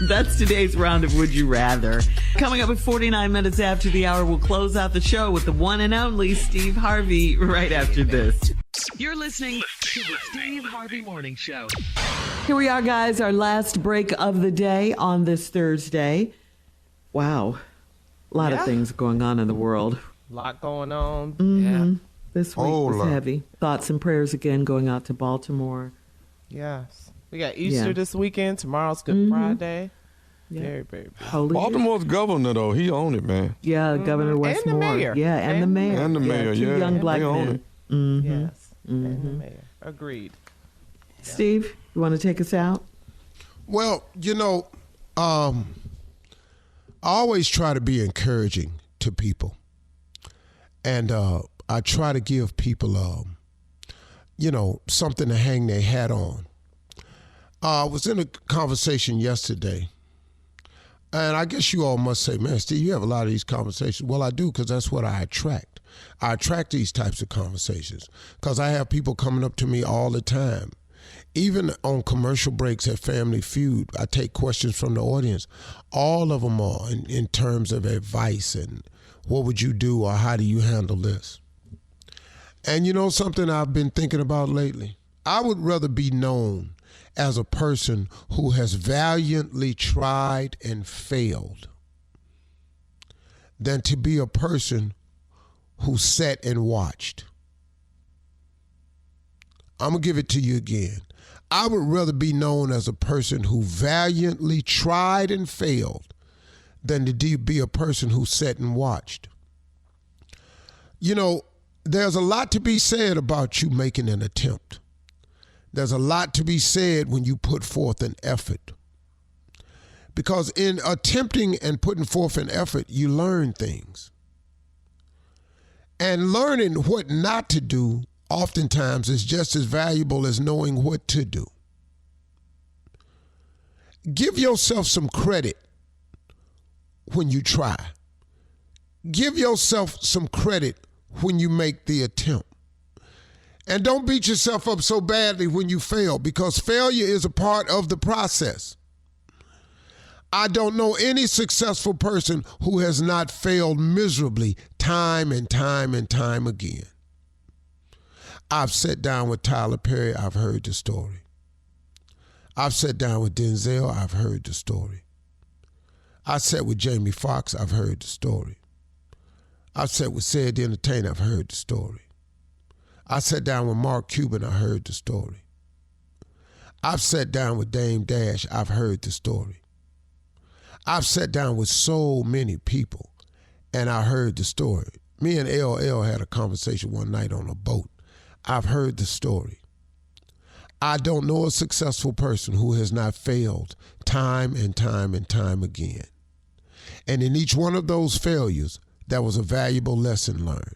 That's today's round of Would You Rather. Coming up at 49 minutes after the hour, we'll close out the show with the one and only Steve Harvey right after this. You're listening to the Steve Harvey Morning Show. Here we are, guys, our last break of the day on this Thursday. Wow. A lot of things going on in the world. A lot going on. Yeah. This week was heavy. Thoughts and prayers again going out to Baltimore. Yes. We got Easter this weekend. Tomorrow's Good Friday. Yeah. Very, very big. Baltimore's governor, though, he owned it, man. Yeah, Governor Westmore. And the mayor. Yeah, and the mayor. And the mayor, two young black men. Yes. And the mayor. Agreed. Steve, you want to take us out? Well, you know, I always try to be encouraging to people. And I try to give people, something to hang their hat on. I was in a conversation yesterday, and I guess you all must say, man, Steve, you have a lot of these conversations. Well, I do, because that's what I attract. I attract these types of conversations because I have people coming up to me all the time. Even on commercial breaks at Family Feud, I take questions from the audience. All of them are in terms of advice and what would you do or how do you handle this? And you know something I've been thinking about lately? I would rather be known as a person who has valiantly tried and failed than to be a person who sat and watched. I'm going to give it to you again. I would rather be known as a person who valiantly tried and failed than to be a person who sat and watched. You know, there's a lot to be said about you making an attempt. There's a lot to be said when you put forth an effort. Because in attempting and putting forth an effort, you learn things. And learning what not to do oftentimes is just as valuable as knowing what to do. Give yourself some credit when you try. Give yourself some credit when you make the attempt. And don't beat yourself up so badly when you fail, because failure is a part of the process. I don't know any successful person who has not failed miserably time and time and time again. I've sat down with Tyler Perry, I've heard the story. I've sat down with Denzel, I've heard the story. I sat with Jamie Foxx, I've heard the story. I've sat with Sid the Entertainer, I've heard the story. I sat down with Mark Cuban, I heard the story. I've sat down with Dame Dash, I've heard the story. I've sat down with so many people, and I heard the story. Me and LL had a conversation one night on a boat. I've heard the story. I don't know a successful person who has not failed time and time and time again. And in each one of those failures, there was a valuable lesson learned.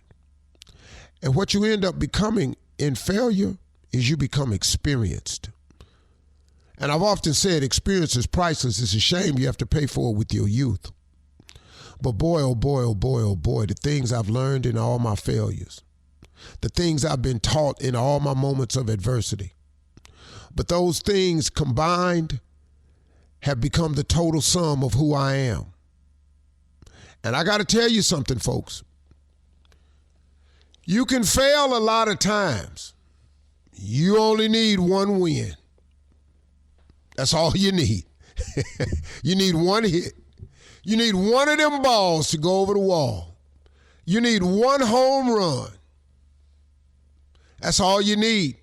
And what you end up becoming in failure is you become experienced. And I've often said experience is priceless. It's a shame you have to pay for it with your youth. But boy, oh boy, oh boy, oh boy, the things I've learned in all my failures. the things I've been taught in all my moments of adversity. But those things combined have become the total sum of who I am. And I got to tell you something, folks. You can fail a lot of times. You only need one win. That's all you need. You need one hit. You need one of them balls to go over the wall. You need one home run. That's all you need.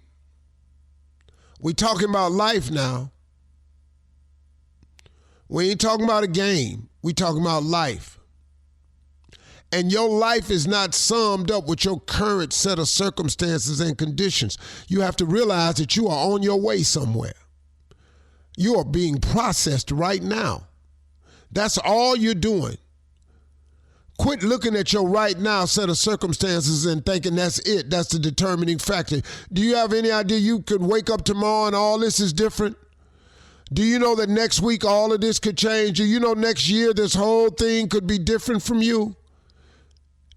We talking about life now. We ain't talking about a game. We talking about life. And your life is not summed up with your current set of circumstances and conditions. You have to realize that you are on your way somewhere. You are being processed right now. That's all you're doing. Quit looking at your right now set of circumstances and thinking that's it. That's the determining factor. Do you have any idea you could wake up tomorrow and all this is different? Do you know that next week all of this could change? Do you know next year this whole thing could be different from you?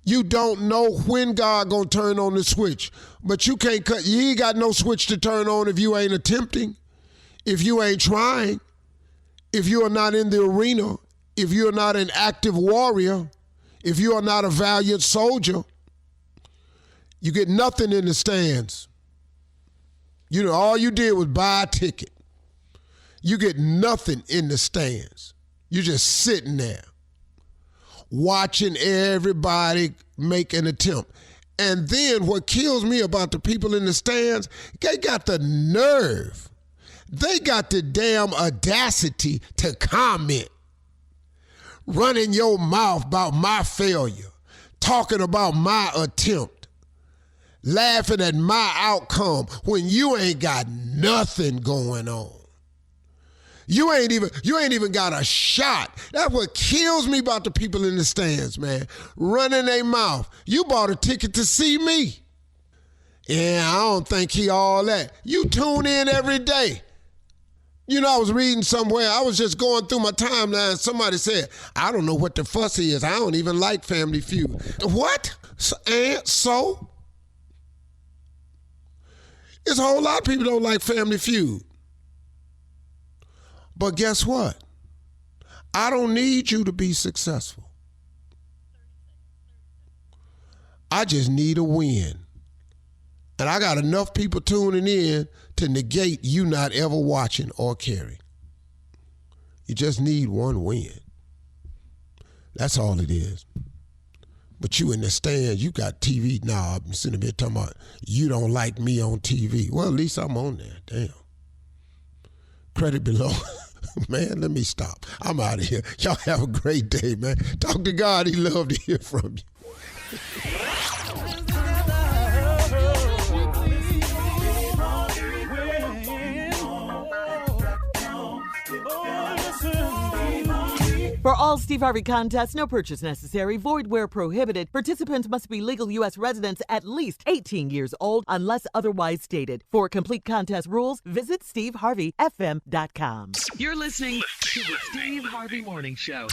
You don't know when God gonna turn on the switch, but you ain't got no switch to turn on if you ain't attempting, if you ain't trying, if you are not in the arena, if you're not an active warrior, if you are not a valiant soldier. You get nothing in the stands. You know, all you did was buy a ticket. You get nothing in the stands. You're just sitting there watching everybody make an attempt. And then what kills me about the people in the stands, they got the nerve. They got the damn audacity to comment, running your mouth about my failure, talking about my attempt, laughing at my outcome when you ain't got nothing going on. You ain't even got a shot. That's what kills me about the people in the stands, man. Running their mouth. You bought a ticket to see me. Yeah, I don't think he all that. You tune in every day. You know, I was reading somewhere, I was just going through my timeline, somebody said, I don't know what the fuss is. I don't even like Family Feud. What? So? There's a whole lot of people don't like Family Feud. But guess what? I don't need you to be successful. I just need a win. And I got enough people tuning in to negate you not ever watching or caring. You just need one win. That's all it is. But you in the stands, you got TV. Nah, I'm sitting there talking about you don't like me on TV. Well, at least I'm on there. Damn. Credit below. Man, let me stop. I'm out of here. Y'all have a great day, man. Talk to God. He'd love to hear from you. For all Steve Harvey contests, no purchase necessary, void where prohibited. Participants must be legal U.S. residents at least 18 years old unless otherwise stated. For complete contest rules, visit SteveHarveyFM.com. You're listening to the Steve Harvey Morning Show.